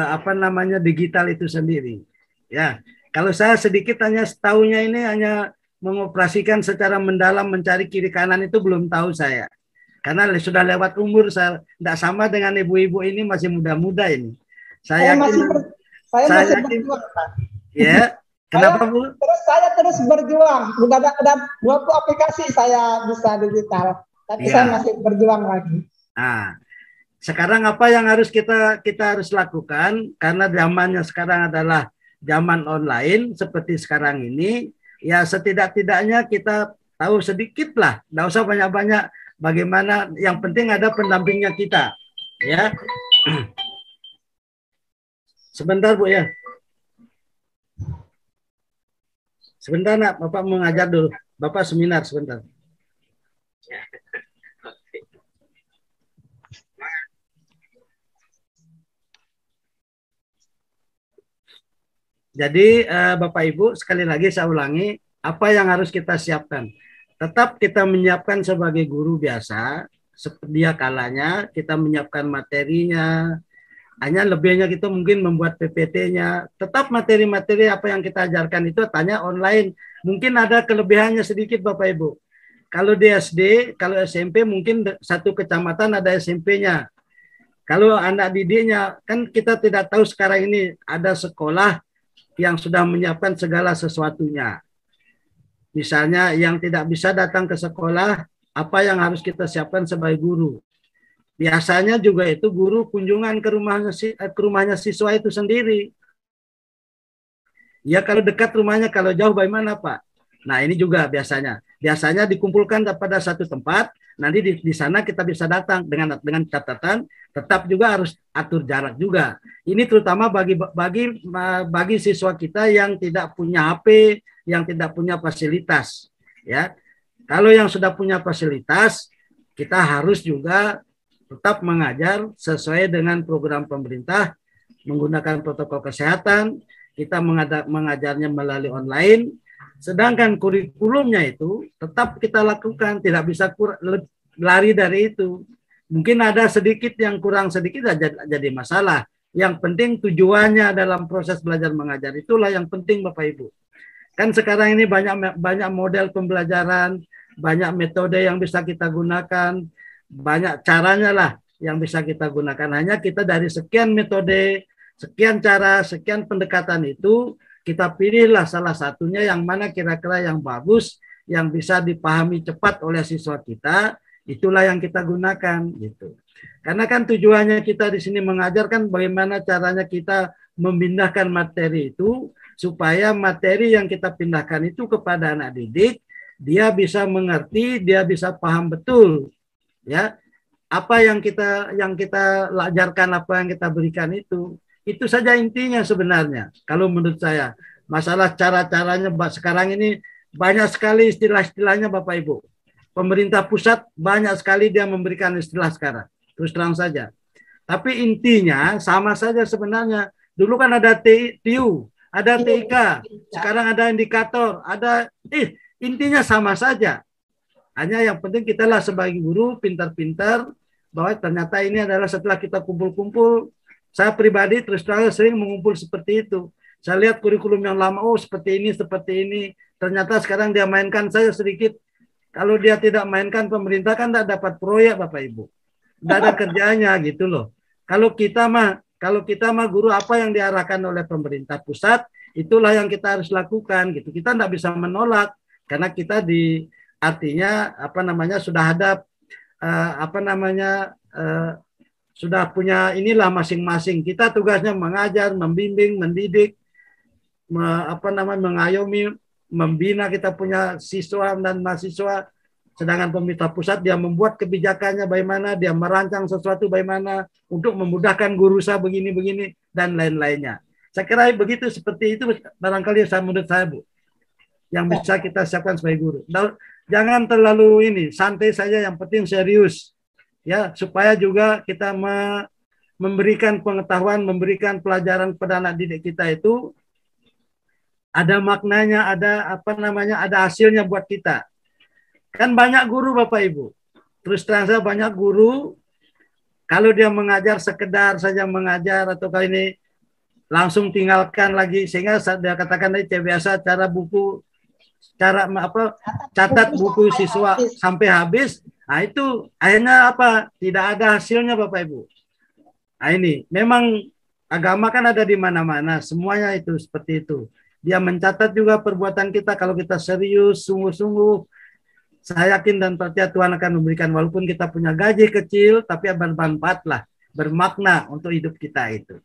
apa namanya digital itu sendiri. Ya, kalau saya sedikit hanya setahunya ini hanya mengoperasikan secara mendalam mencari kiri kanan itu belum tahu saya. Karena sudah lewat umur saya tidak sama dengan ibu-ibu ini masih muda-muda ini. Saya masih berjuang, Pak. Ya. Kenapa Bu? Saya terus berjuang. Udah 20 aplikasi saya bisa digital. Tapi saya masih berjuang lagi. Nah, sekarang apa yang harus kita harus lakukan? Karena zamannya sekarang adalah zaman online seperti sekarang ini. Ya setidak-tidaknya kita tahu sedikit lah. Nggak usah banyak-banyak bagaimana. Yang penting ada pendampingnya kita. Ya. Sebentar Bu ya. Sebentar nak, Bapak mengajar dulu. Bapak seminar sebentar. Jadi Bapak Ibu sekali lagi saya ulangi apa yang harus kita siapkan. Tetap kita menyiapkan sebagai guru biasa, sedia kalanya kita menyiapkan materinya. Hanya lebihnya kita mungkin membuat PPT-nya. Tetap materi-materi apa yang kita ajarkan itu tanya online. Mungkin ada kelebihannya sedikit Bapak Ibu. Kalau di SD, kalau SMP mungkin satu kecamatan ada SMP-nya. Kalau anak didiknya, kan kita tidak tahu sekarang ini ada sekolah yang sudah menyiapkan segala sesuatunya. Misalnya yang tidak bisa datang ke sekolah, apa yang harus kita siapkan sebagai guru. Biasanya juga itu guru kunjungan ke rumahnya siswa itu sendiri. Ya kalau dekat rumahnya, kalau jauh bagaimana Pak? Nah ini juga biasanya dikumpulkan pada satu tempat. Nanti di sana kita bisa datang dengan catatan tetap juga harus atur jarak juga. Ini terutama bagi siswa kita yang tidak punya HP, yang tidak punya fasilitas. Ya, kalau yang sudah punya fasilitas, kita harus juga tetap mengajar sesuai dengan program pemerintah, menggunakan protokol kesehatan, kita mengajarnya melalui online, sedangkan kurikulumnya itu tetap kita lakukan, tidak bisa lari dari itu. Mungkin ada sedikit yang kurang sedikit jadi masalah. Yang penting tujuannya dalam proses belajar mengajar itulah yang penting Bapak Ibu. Kan sekarang ini banyak model pembelajaran, banyak metode yang bisa kita gunakan, banyak caranya lah yang bisa kita gunakan. Hanya kita dari sekian metode, sekian cara, sekian pendekatan itu, kita pilihlah salah satunya yang mana kira-kira yang bagus, yang bisa dipahami cepat oleh siswa kita, itulah yang kita gunakan gitu. Karena kan tujuannya kita di sini mengajarkan bagaimana caranya kita memindahkan materi itu supaya materi yang kita pindahkan itu kepada anak didik, dia bisa mengerti, dia bisa paham betul. Ya, apa yang kita ajarkan, apa yang kita berikan itu saja intinya sebenarnya. Kalau menurut saya, masalah cara-caranya sekarang ini banyak sekali istilah-istilahnya Bapak Ibu. Pemerintah pusat banyak sekali dia memberikan istilah sekarang. Terus terang saja. Tapi intinya sama saja sebenarnya. Dulu kan ada TIU, ada TIK, sekarang ada indikator, ada intinya sama saja. Hanya yang penting kita lah sebagai guru pintar-pintar bahwa ternyata ini adalah setelah kita kumpul-kumpul, saya pribadi terus terang sering mengumpul seperti itu. Saya lihat kurikulum yang lama, oh seperti ini, seperti ini. Ternyata sekarang dia mainkan saja sedikit. Kalau dia tidak mainkan, pemerintah kan tidak dapat proyek, Bapak Ibu. Tidak ada kerjanya gitu loh. Kalau kita mah guru, apa yang diarahkan oleh pemerintah pusat, itulah yang kita harus lakukan gitu. Kita tidak bisa menolak karena kita artinya sudah ada sudah punya inilah masing-masing. Kita tugasnya mengajar, membimbing, mendidik, mengayomi, membina kita punya siswa dan mahasiswa. Sedangkan pemerintah pusat dia membuat kebijakannya bagaimana, dia merancang sesuatu bagaimana untuk memudahkan guru saya begini-begini dan lain-lainnya. Saya kira begitu, seperti itu barangkali menurut saya, Bu, yang bisa kita siapkan sebagai guru. Jangan terlalu santai saja, yang penting serius. Ya, supaya juga kita memberikan pengetahuan, memberikan pelajaran kepada anak didik kita itu ada maknanya, ada hasilnya buat kita. Kan banyak guru Bapak Ibu. Terus terang saja banyak guru kalau dia mengajar sekedar saja mengajar atau kali ini langsung tinggalkan lagi, sehingga dia katakan tadi biasa catat buku siswa sampai habis. Nah itu akhirnya tidak ada hasilnya Bapak Ibu. Nah ini memang agama kan ada di mana-mana, semuanya itu seperti itu. Dia mencatat juga perbuatan kita. Kalau kita serius, sungguh-sungguh, saya yakin dan percaya Tuhan akan memberikan, walaupun kita punya gaji kecil, tapi bermanfaat lah, bermakna untuk hidup kita itu.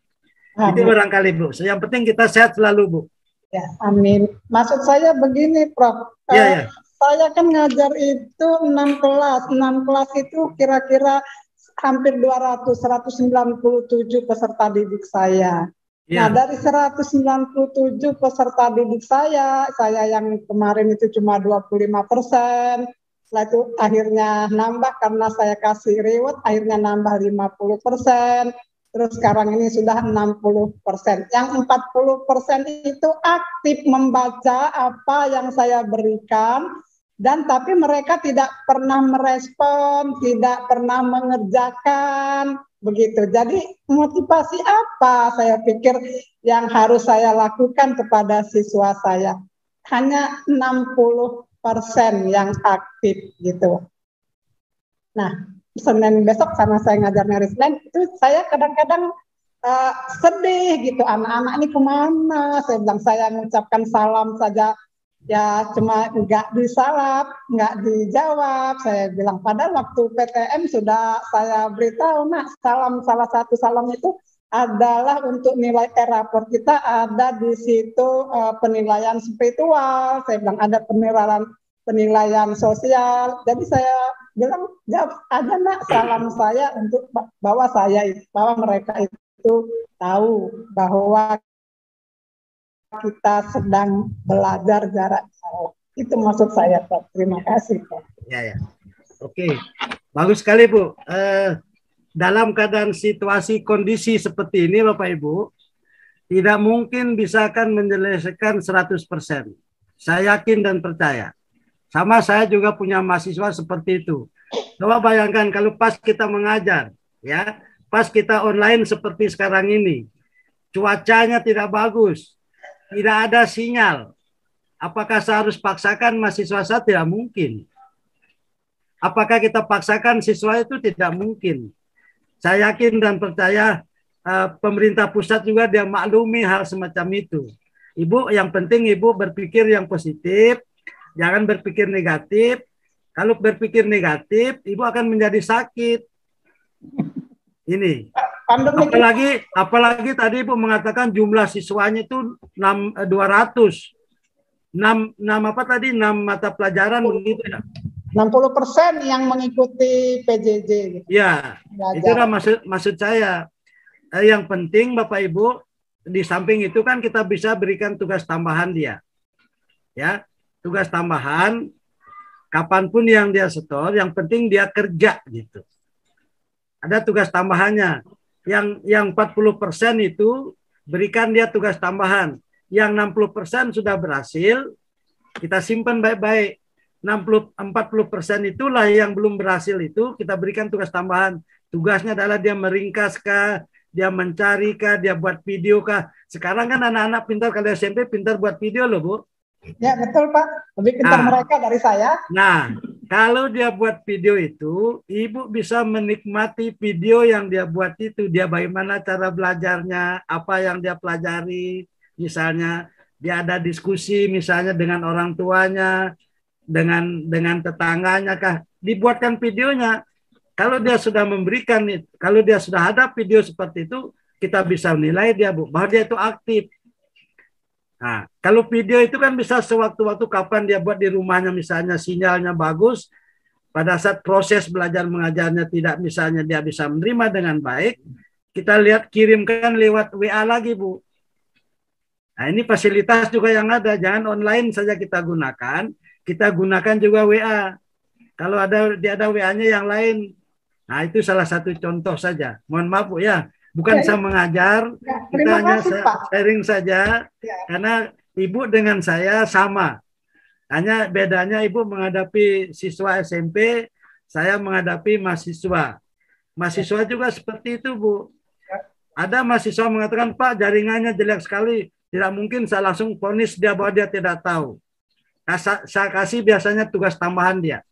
Amin. Itu barangkali Bu. Yang penting kita sehat selalu Bu. Ya, amin. Maksud saya begini, Prof. Ya. Saya kan ngajar itu 6 kelas. 6 kelas itu kira-kira hampir 197 peserta didik saya. Ya. Nah, dari 197 peserta didik saya yang kemarin itu cuma 25%, setelah itu akhirnya nambah karena saya kasih reward, akhirnya nambah 50%, terus sekarang ini sudah 60%. Yang 40% itu aktif membaca apa yang saya berikan, dan tapi mereka tidak pernah merespon, tidak pernah mengerjakan. Begitu. Jadi motivasi apa saya pikir yang harus saya lakukan kepada siswa saya? Hanya 60% yang aktif gitu. Nah, Senin besok karena saya ngajarnya Rislen, itu saya kadang-kadang sedih gitu. Anak-anak ini kemana? Saya bilang saya mengucapkan salam saja, ya cuma nggak disalap, nggak dijawab. Saya bilang padahal waktu PTM sudah saya beritahu, nah salah satu salam itu adalah untuk nilai rapor kita ada di situ penilaian spiritual. Saya bilang ada penilaian sosial. Jadi saya bilang jawab ada nak salam saya untuk bahwa mereka itu tahu bahwa kita sedang belajar jarak jauh. Itu maksud saya, Pak. Terima kasih, Pak. Ya. Oke. Bagus sekali, Bu. Dalam keadaan situasi kondisi seperti ini, Bapak Ibu, tidak mungkin bisa akan menyelesaikan 100%. Saya yakin dan percaya. Sama saya juga punya mahasiswa seperti itu. Coba bayangkan kalau pas kita mengajar, ya, pas kita online seperti sekarang ini, cuacanya tidak bagus, tidak ada sinyal. Apakah saya harus paksakan mahasiswa saya? Tidak mungkin. Apakah kita paksakan siswa itu? Tidak mungkin. Saya yakin dan percaya pemerintah pusat juga dia maklumi hal semacam itu. Ibu, yang penting Ibu berpikir yang positif, jangan berpikir negatif. Kalau berpikir negatif, Ibu akan menjadi sakit. Ini. Apalagi tadi Ibu mengatakan jumlah siswanya itu 200. 6 mata pelajaran begitu ya. 60% yang mengikuti PJJ gitu. Ya, itulah maksud saya. Yang penting Bapak Ibu, di samping itu kan kita bisa berikan tugas tambahan dia. Ya, tugas tambahan kapanpun yang dia setor, yang penting dia kerja gitu. Ada tugas tambahannya. Yang 40% itu berikan dia tugas tambahan. Yang 60% sudah berhasil, kita simpan baik-baik. 40% itulah yang belum berhasil, itu kita berikan tugas tambahan. Tugasnya adalah dia meringkas kah, dia mencari kah, dia buat video kah. Sekarang kan anak-anak pintar, kalau SMP pintar buat video loh, Bu. Ya, betul Pak. Lebih pintar mereka dari saya. Nah, kalau dia buat video itu, Ibu bisa menikmati video yang dia buat itu. Dia bagaimana cara belajarnya, apa yang dia pelajari. Misalnya, dia ada diskusi misalnya dengan orang tuanya, dengan tetangganya kah. Dibuatkan videonya. Kalau dia sudah memberikan, kalau dia sudah ada video seperti itu, kita bisa nilai dia, Bu, bahwa dia itu aktif. Nah, kalau video itu kan bisa sewaktu-waktu kapan dia buat di rumahnya, misalnya sinyalnya bagus, pada saat proses belajar mengajarnya tidak, misalnya dia bisa menerima dengan baik, kita lihat kirimkan lewat WA lagi, Bu. Nah, ini fasilitas juga yang ada, jangan online saja kita gunakan juga WA. Kalau dia ada WA-nya yang lain, nah itu salah satu contoh saja. Mohon maaf, Bu, ya. Bukan saya mengajar, kita hanya sharing saja, karena Ibu dengan saya sama. Hanya bedanya Ibu menghadapi siswa SMP, saya menghadapi mahasiswa. Mahasiswa juga seperti itu, Bu. Ada mahasiswa mengatakan, Pak, jaringannya jelek sekali, tidak mungkin saya langsung vonis dia bahwa dia tidak tahu. Saya kasih biasanya tugas tambahan dia.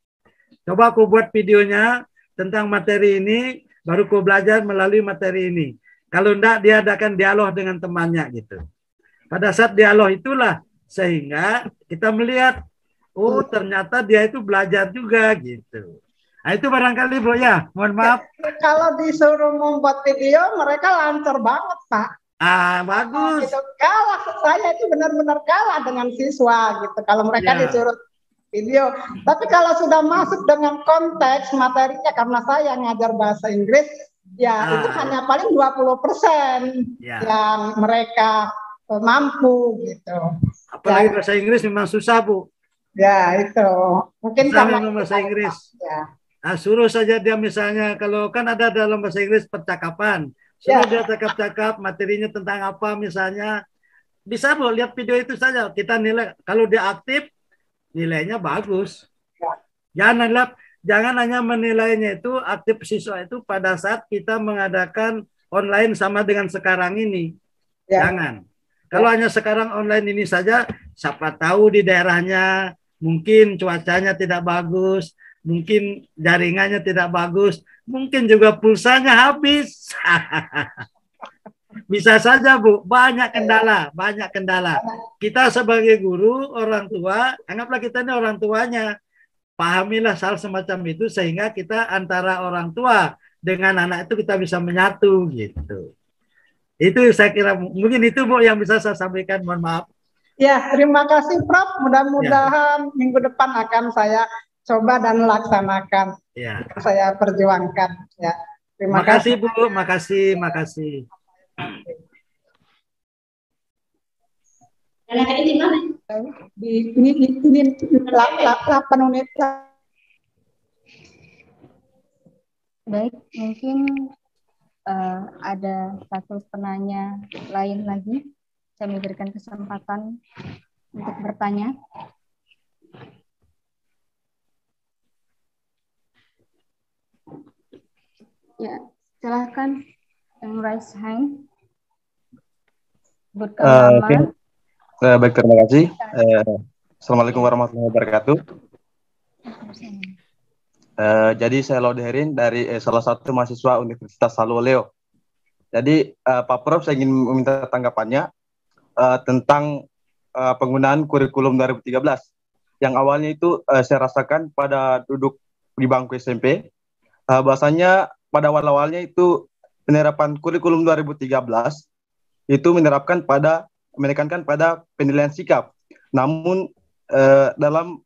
Coba aku buat videonya tentang materi ini, baru kau belajar melalui materi ini. Kalau enggak, dia adakan dialog dengan temannya gitu. Pada saat dialog itulah sehingga kita melihat, oh ternyata dia itu belajar juga gitu. Nah itu barangkali, Bu, ya. Mohon maaf. Kalau disuruh membuat video, mereka lancar banget, Pak. Bagus. Gitu. Kalah, saya itu benar-benar kalah dengan siswa gitu. Kalau mereka disuruh video. Tapi kalau sudah masuk dengan konteks materinya, karena saya ngajar bahasa Inggris, ya itu hanya paling 20% yang mereka mampu gitu. Apalagi bahasa Inggris memang susah, Bu. Ya itu. Mungkin karena bahasa Inggris. Nah, suruh saja dia misalnya, kalau kan ada dalam bahasa Inggris percakapan, suruh dia cakap-cakap materinya tentang apa misalnya. Bisa, Bu, lihat video itu saja. Kita nilai, kalau dia aktif, nilainya bagus. Jangan hanya menilainya itu aktif siswa itu pada saat kita mengadakan online sama dengan sekarang ini. Jangan. Kalau hanya sekarang online ini saja, siapa tahu di daerahnya mungkin cuacanya tidak bagus, mungkin jaringannya tidak bagus, mungkin juga pulsanya habis. Bisa saja, Bu, banyak kendala. Kita sebagai guru, orang tua, anggaplah kita ini orang tuanya, pahamilah hal semacam itu sehingga kita antara orang tua dengan anak itu kita bisa menyatu gitu. Itu saya kira mungkin itu, Bu, yang bisa saya sampaikan. Mohon maaf. Ya, terima kasih Prof. Mudah-mudahan minggu depan akan saya coba dan laksanakan. Saya perjuangkan. Ya, terima kasih, Bu. Makasih. Ini di mana? Ini 8 unit. Baik, mungkin ada satu penanya lain lagi. Saya memberikan kesempatan untuk bertanya. Ya, silahkan yang raise hand. Baik, terima kasih. Assalamualaikum warahmatullahi wabarakatuh. Jadi saya Lauderin dari salah satu mahasiswa Universitas Saluleo. Jadi Pak Prof, saya ingin meminta tanggapannya tentang penggunaan kurikulum 2013. Yang awalnya itu saya rasakan pada duduk di bangku SMP, bahasanya pada awal-awalnya itu penerapan kurikulum 2013 itu menekankan pada penilaian sikap. Namun dalam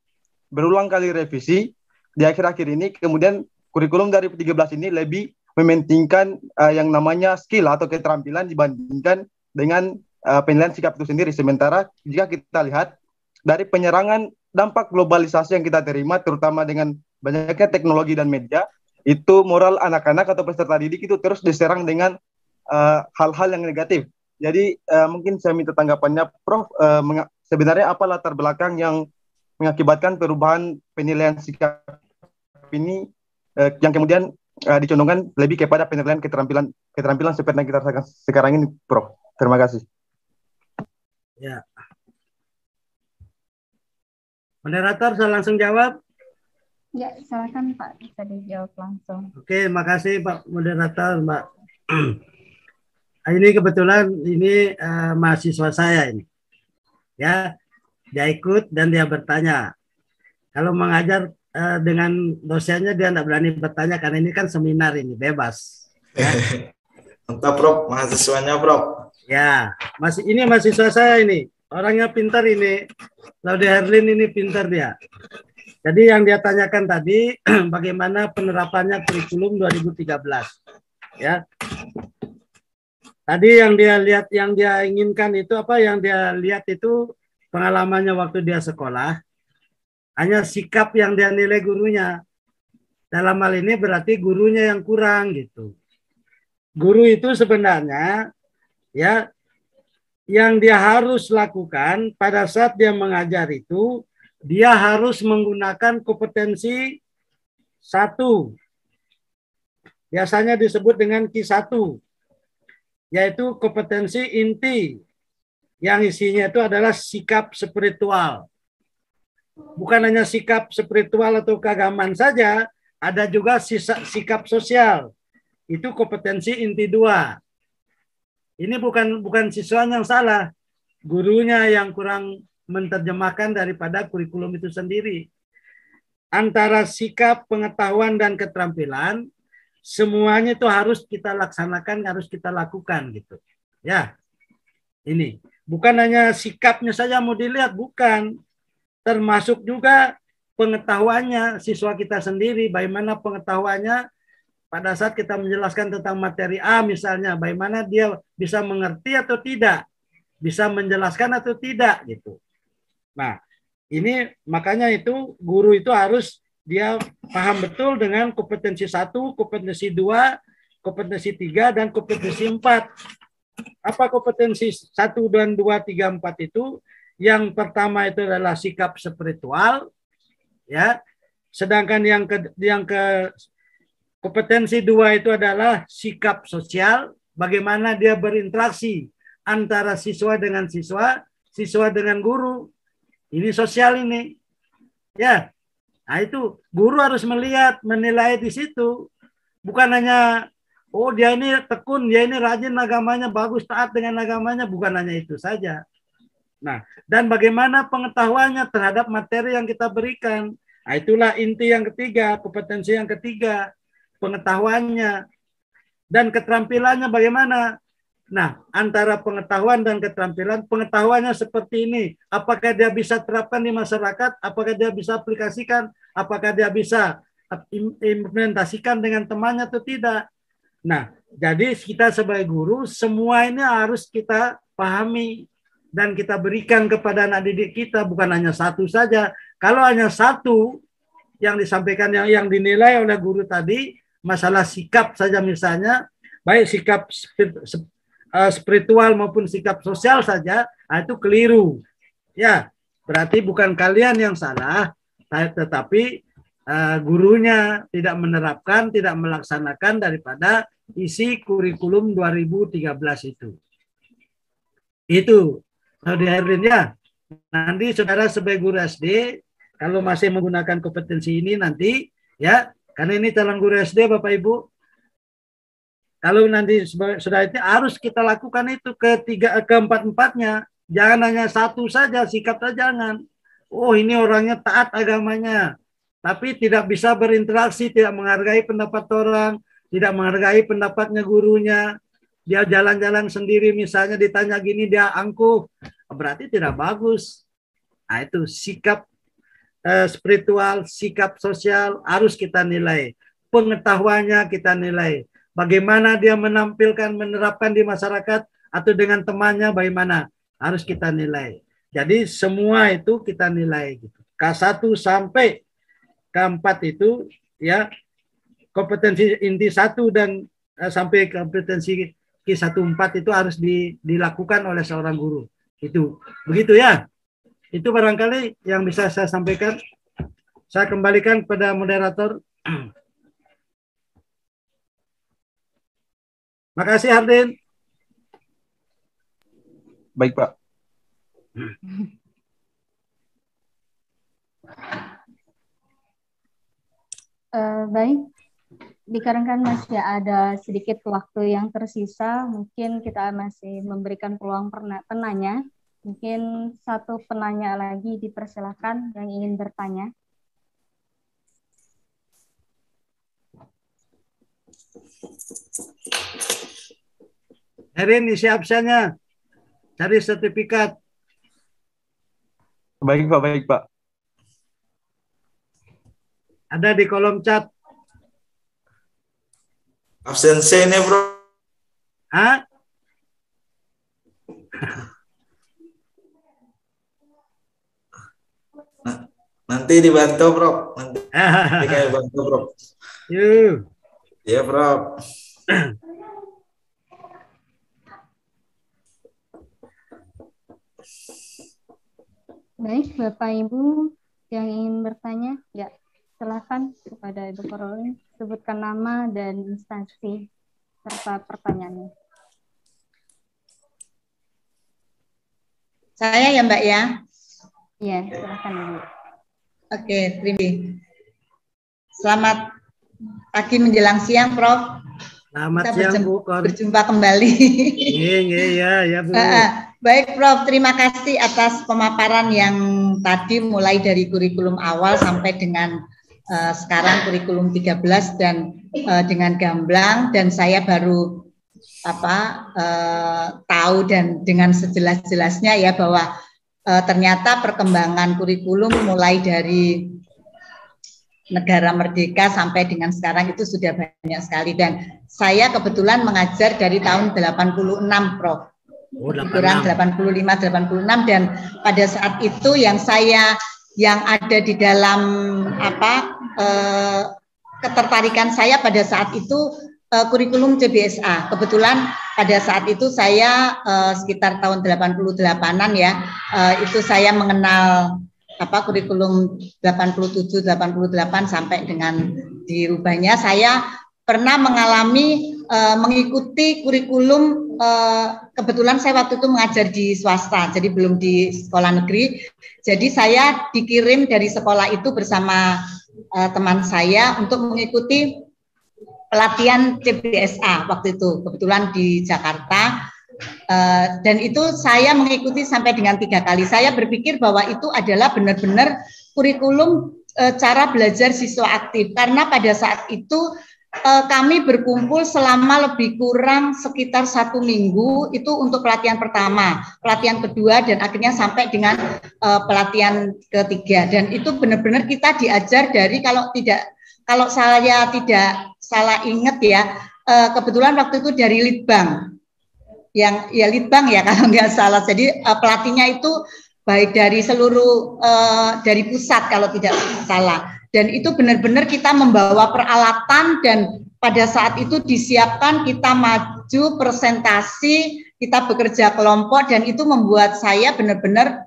berulang kali revisi di akhir-akhir ini, kemudian kurikulum 2013 ini lebih mementingkan yang namanya skill atau keterampilan dibandingkan dengan penilaian sikap itu sendiri. Sementara jika kita lihat dari penyerangan dampak globalisasi yang kita terima, terutama dengan banyaknya teknologi dan media, itu moral anak-anak atau peserta didik itu terus diserang dengan hal-hal yang negatif. Jadi mungkin saya minta tanggapannya, Prof. Sebenarnya apa latar belakang yang mengakibatkan perubahan penilaian sikap ini yang kemudian dicondongkan lebih kepada penilaian keterampilan seperti yang kita rasakan sekarang ini, Prof. Terima kasih. Ya. Moderator, saya langsung jawab. Ya, silakan Pak, bisa dijawab langsung. Oke, makasih Pak Moderator, Mbak. Ini kebetulan ini mahasiswa saya ini. Ya, dia ikut dan dia bertanya. Kalau mengajar dengan dosennya dia tidak berani bertanya karena ini kan seminar ini bebas. Ya. Entah Prof, mahasiswanya Prof. Ya, ini mahasiswa saya ini. Orangnya pintar ini. Laude Herlin ini pintar dia. Jadi yang dia tanyakan tadi bagaimana penerapannya kurikulum 2013. Ya. Tadi yang dia lihat, yang dia inginkan itu apa? Yang dia lihat itu pengalamannya waktu dia sekolah. Hanya sikap yang dia nilai gurunya. Dalam hal ini berarti gurunya yang kurang gitu. Guru itu sebenarnya ya yang dia harus lakukan pada saat dia mengajar itu, dia harus menggunakan kompetensi 1. Biasanya disebut dengan Q1, yaitu kompetensi inti, yang isinya itu adalah sikap spiritual. Bukan hanya sikap spiritual atau keagamaan saja, ada juga sikap sosial. Itu kompetensi inti 2. Ini bukan siswanya yang salah, gurunya yang kurang menerjemahkan daripada kurikulum itu sendiri. Antara sikap, pengetahuan, dan keterampilan, semuanya itu harus kita laksanakan, harus kita lakukan gitu. Ya, ini bukan hanya sikapnya saja mau dilihat, bukan. Termasuk juga pengetahuannya siswa kita sendiri, bagaimana pengetahuannya pada saat kita menjelaskan tentang materi A misalnya, bagaimana dia bisa mengerti atau tidak, bisa menjelaskan atau tidak gitu. Nah, ini makanya itu guru itu harus dia paham betul dengan kompetensi 1, kompetensi 2, kompetensi 3, dan kompetensi 4. Apa kompetensi 1 dan 2, 3, 4 itu? Yang pertama itu adalah sikap spiritual, ya. Sedangkan yang ke kompetensi 2 itu adalah sikap sosial, bagaimana dia berinteraksi antara siswa dengan siswa, siswa dengan guru. Ini sosial ini. Ya. Nah, itu guru harus melihat, menilai di situ. Bukan hanya oh dia ini tekun, dia ini rajin agamanya, bagus, taat dengan agamanya, bukan hanya itu saja. Nah, dan bagaimana pengetahuannya terhadap materi yang kita berikan. Nah, itulah inti yang ketiga, kompetensi yang ketiga. Pengetahuannya dan keterampilannya bagaimana. Nah, antara pengetahuan dan keterampilan, pengetahuannya seperti ini. Apakah dia bisa terapkan di masyarakat? Apakah dia bisa aplikasikan? Apakah dia bisa implementasikan dengan temannya atau tidak? Nah, jadi kita sebagai guru, semua ini harus kita pahami dan kita berikan kepada anak didik kita, bukan hanya satu saja. Kalau hanya satu yang disampaikan, yang dinilai oleh guru tadi, masalah sikap saja misalnya, baik sikap spiritual maupun sikap sosial saja, itu keliru. Ya, berarti bukan kalian yang salah, tetapi gurunya tidak menerapkan, tidak melaksanakan daripada isi kurikulum 2013 itu. Itu, Saudara Herlin ya. Nanti saudara sebagai guru SD, kalau masih menggunakan kompetensi ini nanti, ya, karena ini calon guru SD Bapak Ibu, kalau nanti sudah itu harus kita lakukan itu keempat-empatnya. Jangan hanya satu saja, sikapnya jangan. Oh ini orangnya taat agamanya, tapi tidak bisa berinteraksi, tidak menghargai pendapat orang, tidak menghargai pendapatnya gurunya. Dia jalan-jalan sendiri misalnya ditanya gini dia angkuh, berarti tidak bagus. Nah itu sikap spiritual, sikap sosial harus kita nilai. Pengetahuannya kita nilai. Bagaimana dia menampilkan, menerapkan di masyarakat atau dengan temannya bagaimana, harus kita nilai. Jadi semua itu kita nilai gitu. K1 sampai K4 itu ya kompetensi inti 1 dan sampai kompetensi Q14 itu harus dilakukan oleh seorang guru. Itu begitu ya. Itu barangkali yang bisa saya sampaikan. Saya kembalikan kepada moderator. Makasih Hardin. Baik Pak. Baik, dikarenakan masih ada sedikit waktu yang tersisa, mungkin kita masih memberikan peluang penanya. Mungkin satu penanya lagi dipersilakan yang ingin bertanya. Erin, isi absennya. Cari sertifikat. Baik Pak, baik Pak. Ada di kolom chat. Absensi ini bro. Hah? Nanti dibantu bro. Nanti kayak bantu bro. Yuk. Ya bro. Baik, Bapak Ibu yang ingin bertanya, ya silakan kepada Ibu Caroline, sebutkan nama dan instansi serta pertanyaannya. Saya ya Mbak ya? Iya, silakan Ibu. Oke, terima kasih. Selamat pagi menjelang siang, Prof. Selamat Kita siang Bu. berjumpa kembali. Iya, Bu. Baik Prof, terima kasih atas pemaparan yang tadi mulai dari kurikulum awal sampai dengan sekarang kurikulum 13 dan dengan gamblang, dan saya baru tahu dan dengan sejelas-jelasnya ya bahwa ternyata perkembangan kurikulum mulai dari negara merdeka sampai dengan sekarang itu sudah banyak sekali, dan saya kebetulan mengajar dari tahun 86 Prof. Kurang 85-86, dan pada saat itu yang ada di dalam ketertarikan saya pada saat itu kurikulum CBSA. Kebetulan pada saat itu saya sekitar tahun 88-an ya, itu saya mengenal kurikulum 87-88 sampai dengan dirubahnya. Saya pernah mengalami mengikuti kurikulum, kebetulan saya waktu itu mengajar di swasta, jadi belum di sekolah negeri. Jadi saya dikirim dari sekolah itu bersama teman saya untuk mengikuti pelatihan CBSA waktu itu, kebetulan di Jakarta. Dan itu saya mengikuti sampai dengan 3 kali. Saya berpikir bahwa itu adalah benar-benar kurikulum cara belajar siswa aktif, karena pada saat itu kami berkumpul selama lebih kurang sekitar 1 minggu itu untuk pelatihan pertama, pelatihan kedua, dan akhirnya sampai dengan pelatihan ketiga. Dan itu benar-benar kita diajar dari, kalau saya tidak salah ingat ya, kebetulan waktu itu dari Litbang, Litbang ya kalau nggak salah. Jadi pelatihnya itu baik dari seluruh dari pusat kalau tidak salah. Dan itu benar-benar kita membawa peralatan, dan pada saat itu disiapkan kita maju presentasi, kita bekerja kelompok, dan itu membuat saya benar-benar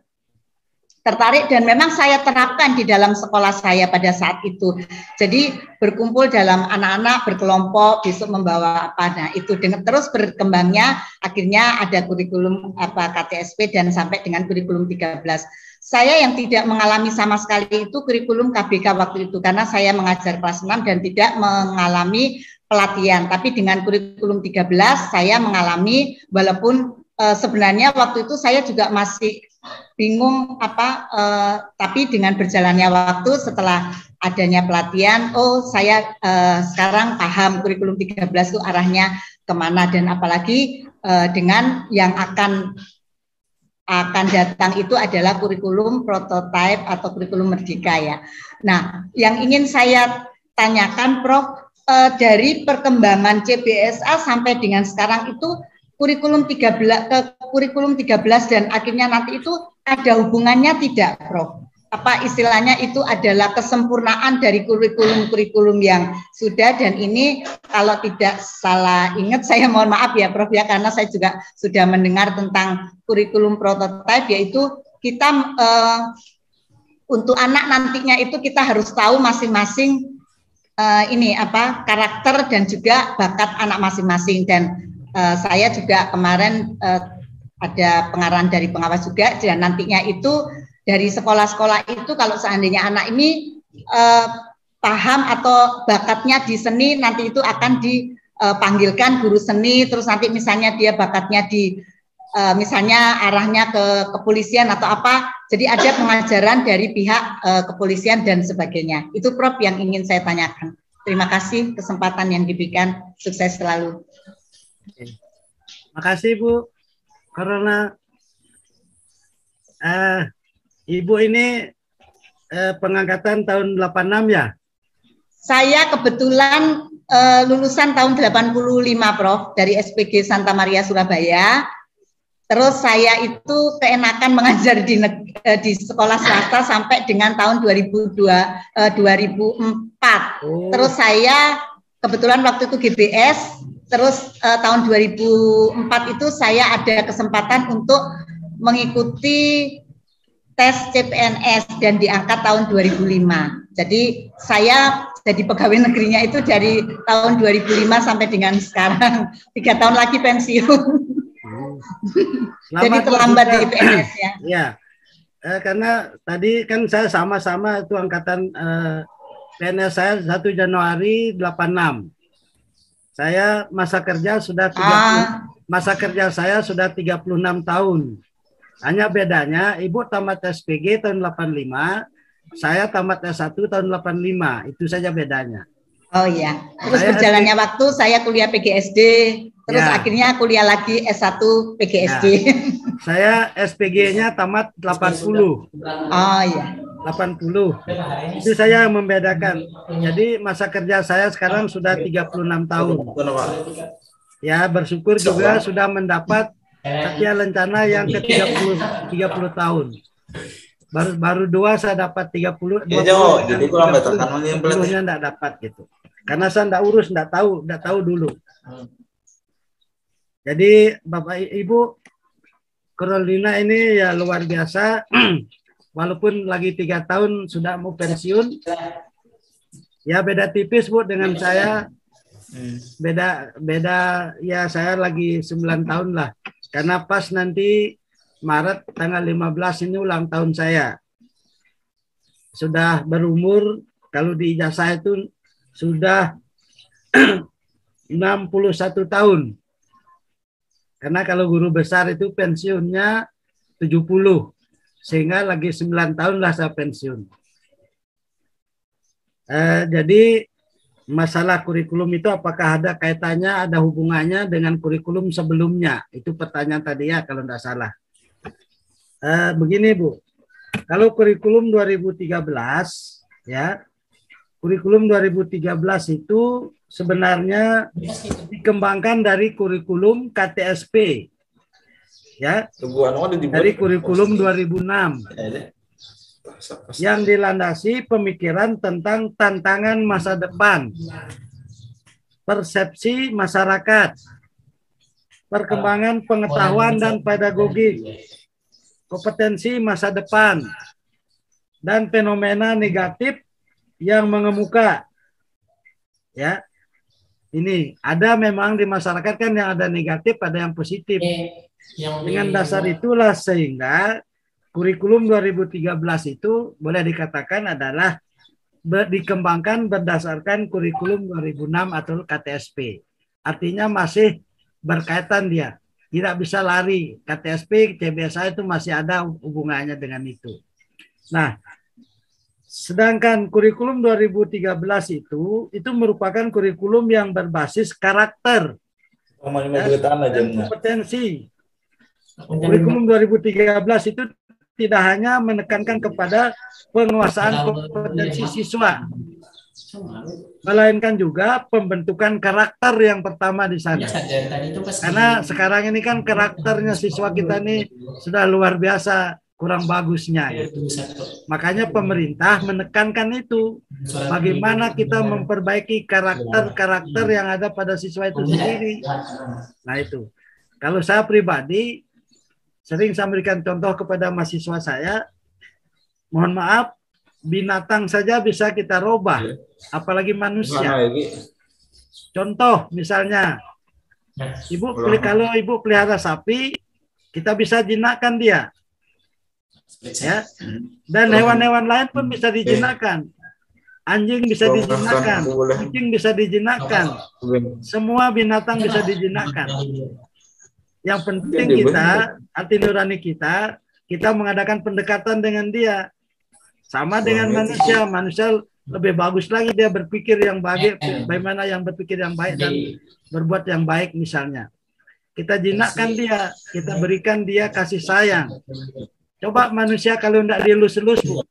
tertarik, dan memang saya terapkan di dalam sekolah saya pada saat itu. Jadi berkumpul dalam anak-anak berkelompok, besok membawa apa. Nah itu dengan terus berkembangnya akhirnya ada kurikulum KTSP dan sampai dengan kurikulum 13. Saya yang tidak mengalami sama sekali itu kurikulum KBK waktu itu, karena saya mengajar kelas 6 dan tidak mengalami pelatihan. Tapi dengan kurikulum 13 saya mengalami, walaupun sebenarnya waktu itu saya juga masih bingung tapi dengan berjalannya waktu setelah adanya pelatihan, saya sekarang paham kurikulum 13 itu arahnya kemana, dan apalagi dengan yang akan datang itu adalah kurikulum prototipe atau kurikulum merdeka ya. Nah, yang ingin saya tanyakan Prof, dari perkembangan CBSA sampai dengan sekarang itu kurikulum 13 dan akhirnya nanti itu ada hubungannya tidak Prof? apa istilahnya itu adalah kesempurnaan dari kurikulum-kurikulum yang sudah, dan ini kalau tidak salah ingat, saya mohon maaf ya Prof ya, karena saya juga sudah mendengar tentang kurikulum prototipe, yaitu kita untuk anak nantinya itu kita harus tahu masing-masing ini apa karakter dan juga bakat anak masing-masing. Dan saya juga kemarin ada pengarahan dari pengawas juga, dan nantinya itu dari sekolah-sekolah itu kalau seandainya anak ini paham atau bakatnya di seni, nanti itu akan dipanggilkan guru seni, terus nanti misalnya dia bakatnya di misalnya arahnya ke kepolisian atau apa, jadi ada pengajaran dari pihak kepolisian dan sebagainya. Itu Prof yang ingin saya tanyakan. Terima kasih kesempatan yang diberikan, sukses selalu. Makasih Bu, karena Ibu ini pengangkatan tahun 86 ya? Saya kebetulan lulusan tahun 85 Prof dari SPG Santa Maria Surabaya. Terus saya itu keenakan mengajar di sekolah swasta sampai dengan tahun 2004. Terus saya kebetulan waktu itu GBS. Terus tahun 2004 itu saya ada kesempatan untuk mengikuti tes CPNS dan diangkat tahun 2005. Jadi saya jadi pegawai negerinya itu dari tahun 2005 sampai dengan sekarang. 3 tahun lagi pensiun. Jadi terlambat di PNS ya. Ya, karena tadi kan saya sama-sama itu angkatan PNS saya 1 Januari 86. Saya masa kerja sudah 36 tahun. Hanya bedanya Ibu tamat SPG tahun 85, saya tamat S1 tahun 85. Itu saja bedanya. Oh iya. Terus berjalannya waktu saya kuliah PGSD, terus akhirnya kuliah lagi S1 PGSD. Ya. Saya SPG-nya tamat 80. Oh iya. 80. Itu saya yang membedakan. Jadi masa kerja saya sekarang sudah 36 tahun. Ya, bersyukur juga sudah mendapat Satya Lencana yang ke-30 tahun. Baru 2 saya dapat 30. Jadi kurang betakan sebelumnya enggak dapat gitu. Karena saya enggak urus, enggak tahu dulu. Jadi Bapak Ibu, Carolina ini ya luar biasa. Walaupun lagi 3 tahun sudah mau pensiun. Ya beda tipis Bu dengan saya. Beda ya, saya lagi 9 tahun lah. Karena pas nanti Maret tanggal 15 ini ulang tahun saya. Sudah berumur, kalau di ijazah itu sudah 61 tahun. Karena kalau guru besar itu pensiunnya 70. Sehingga lagi 9 tahun lah saya pensiun. Jadi masalah kurikulum itu apakah ada kaitannya, ada hubungannya dengan kurikulum sebelumnya? Itu pertanyaan tadi ya kalau tidak salah. Begini Bu, kalau kurikulum 2013 ya, kurikulum 2013 itu sebenarnya dikembangkan dari kurikulum KTSP ya, dari kurikulum 2006 yang dilandasi pemikiran tentang tantangan masa depan, persepsi masyarakat, perkembangan pengetahuan dan pedagogik, kompetensi masa depan, dan fenomena negatif yang mengemuka. Ya, ini ada memang di masyarakat kan yang ada negatif, ada yang positif. Dengan dasar itulah sehingga kurikulum 2013 itu boleh dikatakan adalah dikembangkan berdasarkan kurikulum 2006 atau KTSP. Artinya masih berkaitan dia. Tidak bisa lari. KTSP, CBSA itu masih ada hubungannya dengan itu. Nah, sedangkan kurikulum 2013 itu merupakan kurikulum yang berbasis karakter dan kompetensi. Kurikulum 2013 itu tidak hanya menekankan kepada penguasaan kompetensi siswa, melainkan juga pembentukan karakter yang pertama di sana. Karena sekarang ini kan karakternya siswa kita ini sudah luar biasa. kurang bagusnya. Gitu. Makanya pemerintah menekankan itu, bagaimana kita memperbaiki karakter-karakter yang ada pada siswa itu sendiri. Nah itu, kalau saya pribadi sering saya berikan contoh kepada mahasiswa saya, mohon maaf, binatang saja bisa kita rubah, apalagi manusia. Contoh misalnya, kalau ibu pelihara sapi, kita bisa jinakkan dia. Ya, dan hewan-hewan lain pun bisa dijinakkan. Anjing bisa dijinakkan, kucing bisa dijinakkan, semua binatang bisa dijinakkan. Yang penting kita, hati nurani kita mengadakan pendekatan dengan dia. Sama dengan manusia, manusia lebih bagus lagi dia berpikir yang baik, bagaimana yang berpikir yang baik dan berbuat yang baik misalnya. Kita jinakkan dia, kita berikan dia kasih sayang. Coba manusia kalau tidak dielus-elus, Bu.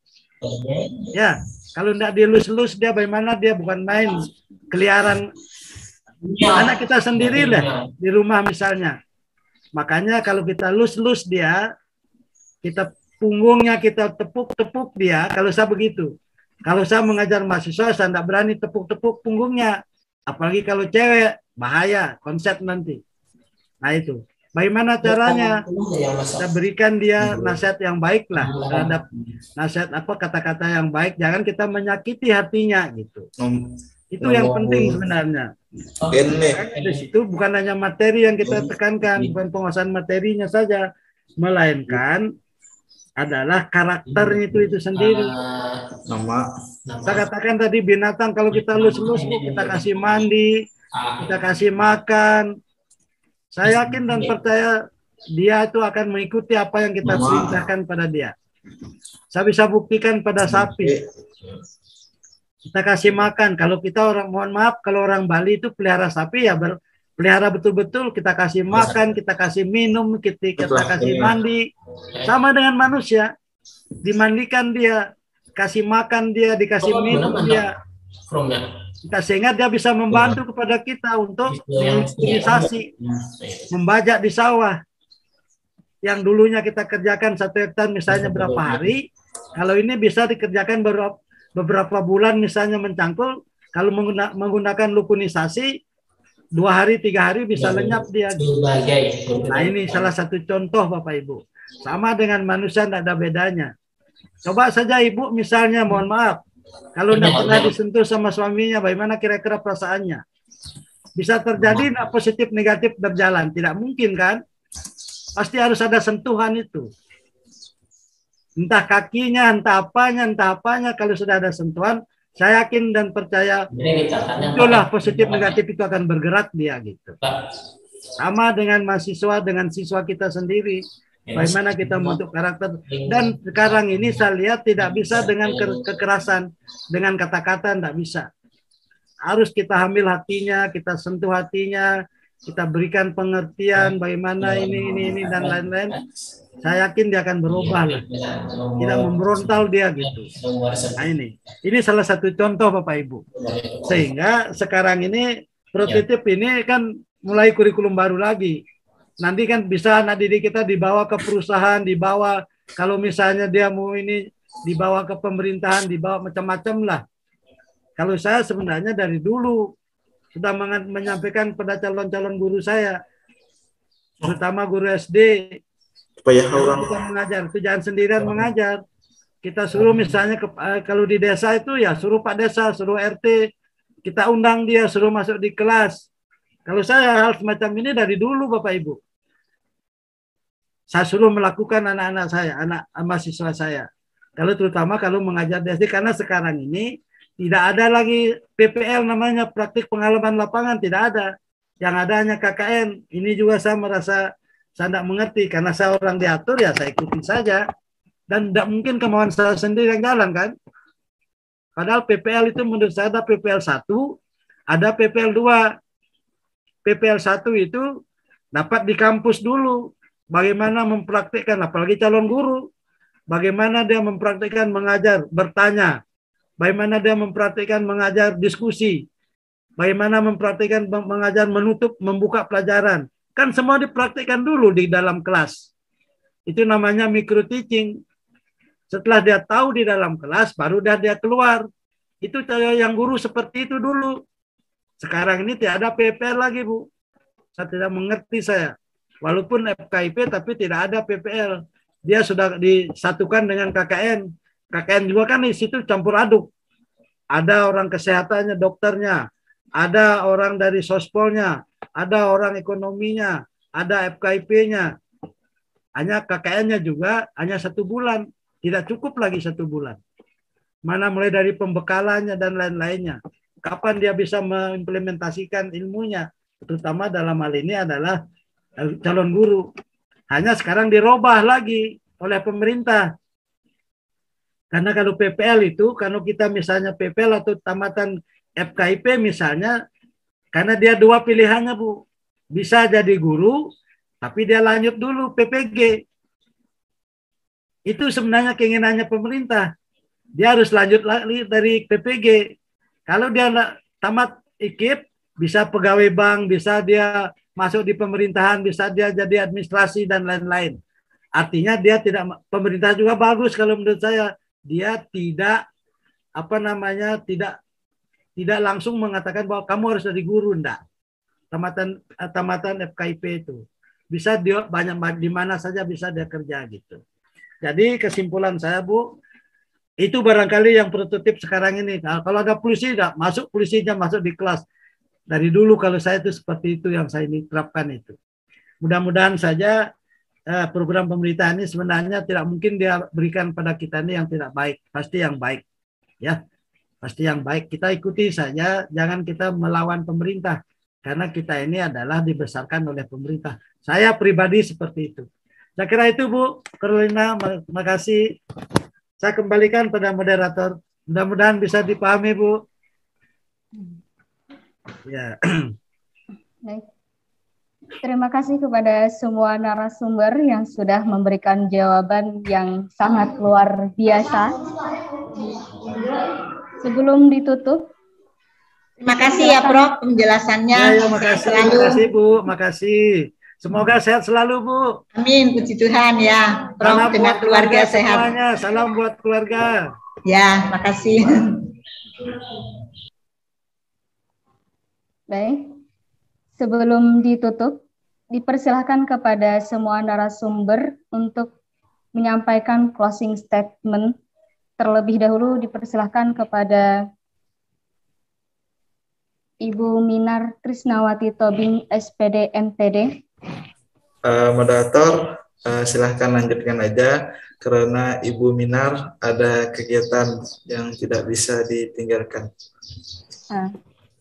Ya, kalau tidak dielus-elus dia bagaimana, dia bukan main keliaran. Anak kita sendiri lah di rumah misalnya. Makanya kalau kita elus-elus dia, kita punggungnya kita tepuk-tepuk dia, kalau saya begitu. Kalau saya mengajar mahasiswa, saya tidak berani tepuk-tepuk punggungnya. Apalagi kalau cewek, bahaya, konsep nanti. Nah itu. Bagaimana caranya? Kita berikan dia nasihat yang baik lah, terhadap nasihat kata-kata yang baik. Jangan kita menyakiti hatinya gitu. Itu yang penting sebenarnya. Di situ bukan hanya materi yang kita tekankan, bukan penguasaan materinya saja, melainkan adalah karakternya itu sendiri. Saya katakan tadi binatang kalau kita lus-lus, kita kasih mandi, kita kasih makan. Saya yakin dan percaya dia itu akan mengikuti apa yang kita perintahkan pada dia. Saya bisa buktikan pada sapi. Kita kasih makan. Kalau kita orang, mohon maaf, kalau orang Bali itu pelihara sapi ya pelihara betul-betul, kita kasih makan, kita kasih minum, kita kasih mandi. Sama dengan manusia. Dimandikan dia, kasih makan dia, dikasih minum dia. Sehingga dia bisa membantu kepada kita untuk mengurbanisasi, membajak di sawah. Yang dulunya kita kerjakan 1 hektar misalnya berapa hari, kalau ini bisa dikerjakan beberapa bulan misalnya mencangkul, kalau menggunakan lupunisasi 2 hari 3 hari bisa lenyap dia. Nah ini salah satu contoh Bapak Ibu. Sama dengan manusia tidak ada bedanya. Coba saja Ibu misalnya, mohon maaf, kalau tidak pernah disentuh sama suaminya, bagaimana kira-kira perasaannya? Bisa terjadi tidak positif negatif berjalan? Tidak mungkin kan? Pasti harus ada sentuhan itu. Entah kakinya, entah apanya. Kalau sudah ada sentuhan, saya yakin dan percaya itulah positif negatif itu akan bergerak dia gitu. Sama dengan mahasiswa, dengan siswa kita sendiri. Bagaimana kita membentuk karakter. Dan sekarang ini saya lihat tidak bisa dengan kekerasan, dengan kata-kata tidak bisa. Harus kita ambil hatinya, kita sentuh hatinya, kita berikan pengertian bagaimana ini dan lain-lain. Saya yakin dia akan berubah lah. Tidak memberontal dia gitu. Nah ini salah satu contoh Bapak Ibu. Sehingga sekarang ini prototip ini kan mulai kurikulum baru lagi. Nanti kan bisa anak didik kita dibawa ke perusahaan, dibawa kalau misalnya dia mau ini dibawa ke pemerintahan, dibawa macam-macam lah. Kalau saya sebenarnya dari dulu sudah menyampaikan pada calon-calon guru saya, terutama guru SD, kita mengajar, itu jangan sendirian mengajar. Kita suruh misalnya kalau di desa itu ya suruh Pak Desa, suruh RT, kita undang dia, suruh masuk di kelas. Kalau saya hal semacam ini dari dulu Bapak Ibu. Saya suruh melakukan anak-anak saya, anak mahasiswa saya. Terutama kalau mengajar di SD, karena sekarang ini tidak ada lagi PPL namanya, praktik pengalaman lapangan, tidak ada. Yang ada hanya KKN. Ini juga saya merasa saya tidak mengerti, karena saya orang diatur ya saya ikuti saja. Dan tidak mungkin kemauan saya sendiri yang jalan kan. Padahal PPL itu menurut saya ada PPL 1, ada PPL 2. PPL 1 itu dapat di kampus dulu. Bagaimana mempraktikkan, apalagi calon guru. Bagaimana dia mempraktikkan mengajar, bertanya. Bagaimana dia mempraktikkan mengajar diskusi. Bagaimana mempraktikkan mengajar menutup, membuka pelajaran. Kan semua dipraktikkan dulu di dalam kelas. Itu namanya micro teaching. Setelah dia tahu di dalam kelas, baru dia keluar. Itu yang guru seperti itu dulu. Sekarang ini tidak ada PPL lagi, Bu. Saya tidak mengerti saya. Walaupun FKIP, tapi tidak ada PPL. Dia sudah disatukan dengan KKN. KKN juga kan di situ campur aduk. Ada orang kesehatannya, dokternya. Ada orang dari sospolnya. Ada orang ekonominya. Ada FKIP-nya. Hanya KKN-nya juga hanya 1 bulan. Tidak cukup lagi 1 bulan. Mana mulai dari pembekalannya dan lain-lainnya. Kapan dia bisa mengimplementasikan ilmunya. Terutama dalam hal ini adalah calon guru. Hanya sekarang dirubah lagi oleh pemerintah. Karena kalau PPL itu, kalau kita misalnya PPL atau tamatan FKIP misalnya, karena dia 2 pilihannya, Bu. Bisa jadi guru, tapi dia lanjut dulu PPG. Itu sebenarnya keinginannya pemerintah. Dia harus lanjut lagi dari PPG. Kalau dia tamat IKIP, bisa pegawai bank, bisa dia masuk di pemerintahan, bisa dia jadi administrasi dan lain-lain. Artinya dia tidak, pemerintah juga bagus kalau menurut saya. Dia tidak tidak langsung mengatakan bahwa kamu harus jadi guru, enggak. Tamatan FKIP itu bisa dia banyak di mana saja bisa dia kerja gitu. Jadi kesimpulan saya, Bu, itu barangkali yang prototip sekarang ini. Nah, kalau ada polisi, enggak masuk polisinya masuk di kelas. Dari dulu kalau saya itu seperti itu yang saya terapkan itu. Mudah-mudahan saja program pemerintah ini sebenarnya tidak mungkin dia berikan pada kita ini yang tidak baik, pasti yang baik, ya, pasti yang baik. Kita ikuti saja, jangan kita melawan pemerintah, karena kita ini adalah dibesarkan oleh pemerintah. Saya pribadi seperti itu. Saya kira itu, Bu Carolina, makasih. Saya kembalikan pada moderator. Mudah-mudahan bisa dipahami, Bu. Ya. Baik. Terima kasih kepada semua narasumber yang sudah memberikan jawaban yang sangat luar biasa. Sebelum ditutup, terima kasih ya Prof penjelasannya. Ya, makasih Bu, makasih. Semoga sehat selalu, Bu. Amin, puji Tuhan ya. Prof Salam dengan keluarga sehat. Semuanya. Salam buat keluarga. Ya, makasih. Baik. Sebelum ditutup, dipersilahkan kepada semua narasumber untuk menyampaikan closing statement. Terlebih dahulu dipersilahkan kepada Ibu Minar Trisnawati Tobing, SPD MTD. Moderator, silahkan lanjutkan aja karena Ibu Minar ada kegiatan yang tidak bisa ditinggalkan.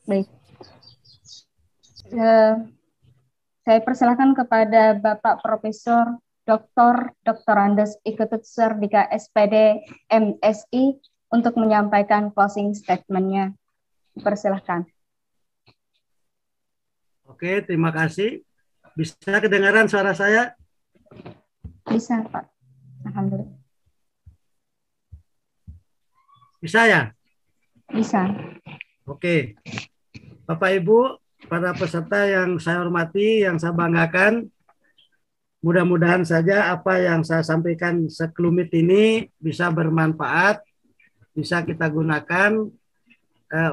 Baik. Saya persilahkan kepada Bapak Profesor Dr. Andes Iketut Serdika SPD MSI untuk menyampaikan closing statement-nya. Persilahkan. Oke, terima kasih. Bisa kedengaran suara saya? Bisa, Pak. Alhamdulillah. Bisa ya? Bisa. Oke. Bapak Ibu, para peserta yang saya hormati, yang saya banggakan, mudah-mudahan saja apa yang saya sampaikan sekelumit ini bisa bermanfaat, bisa kita gunakan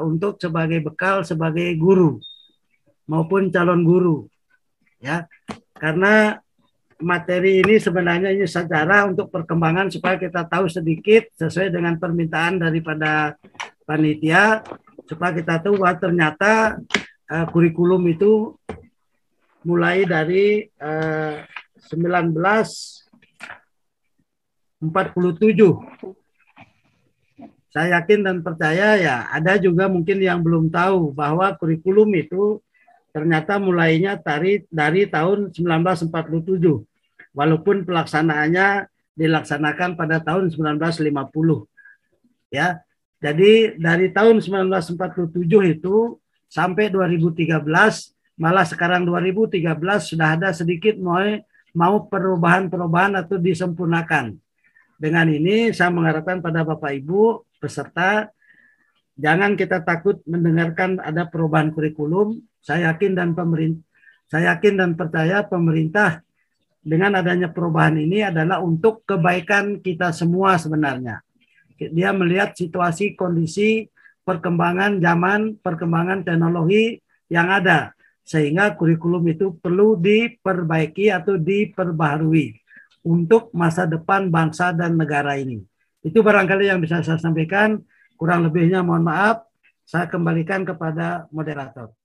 untuk sebagai bekal sebagai guru maupun calon guru, ya. Karena materi ini sebenarnya ini sejarah untuk perkembangan supaya kita tahu sedikit sesuai dengan permintaan daripada panitia, supaya kita tahu bahwa ternyata kurikulum itu mulai dari 1947. Saya yakin dan percaya ya ada juga mungkin yang belum tahu bahwa kurikulum itu ternyata mulainya dari tahun 1947. Walaupun pelaksanaannya dilaksanakan pada tahun 1950. Ya. Jadi dari tahun 1947 itu sampai 2013, malah sekarang 2013 sudah ada sedikit mau perubahan-perubahan atau disempurnakan. Dengan ini saya mengharapkan pada Bapak Ibu peserta, jangan kita takut mendengarkan ada perubahan kurikulum. Saya yakin dan percaya pemerintah dengan adanya perubahan ini adalah untuk kebaikan kita semua sebenarnya. Dia melihat situasi, kondisi, perkembangan zaman, perkembangan teknologi yang ada. Sehingga kurikulum itu perlu diperbaiki atau diperbaharui untuk masa depan bangsa dan negara ini. Itu barangkali yang bisa saya sampaikan. Kurang lebihnya mohon maaf. Saya kembalikan kepada moderator.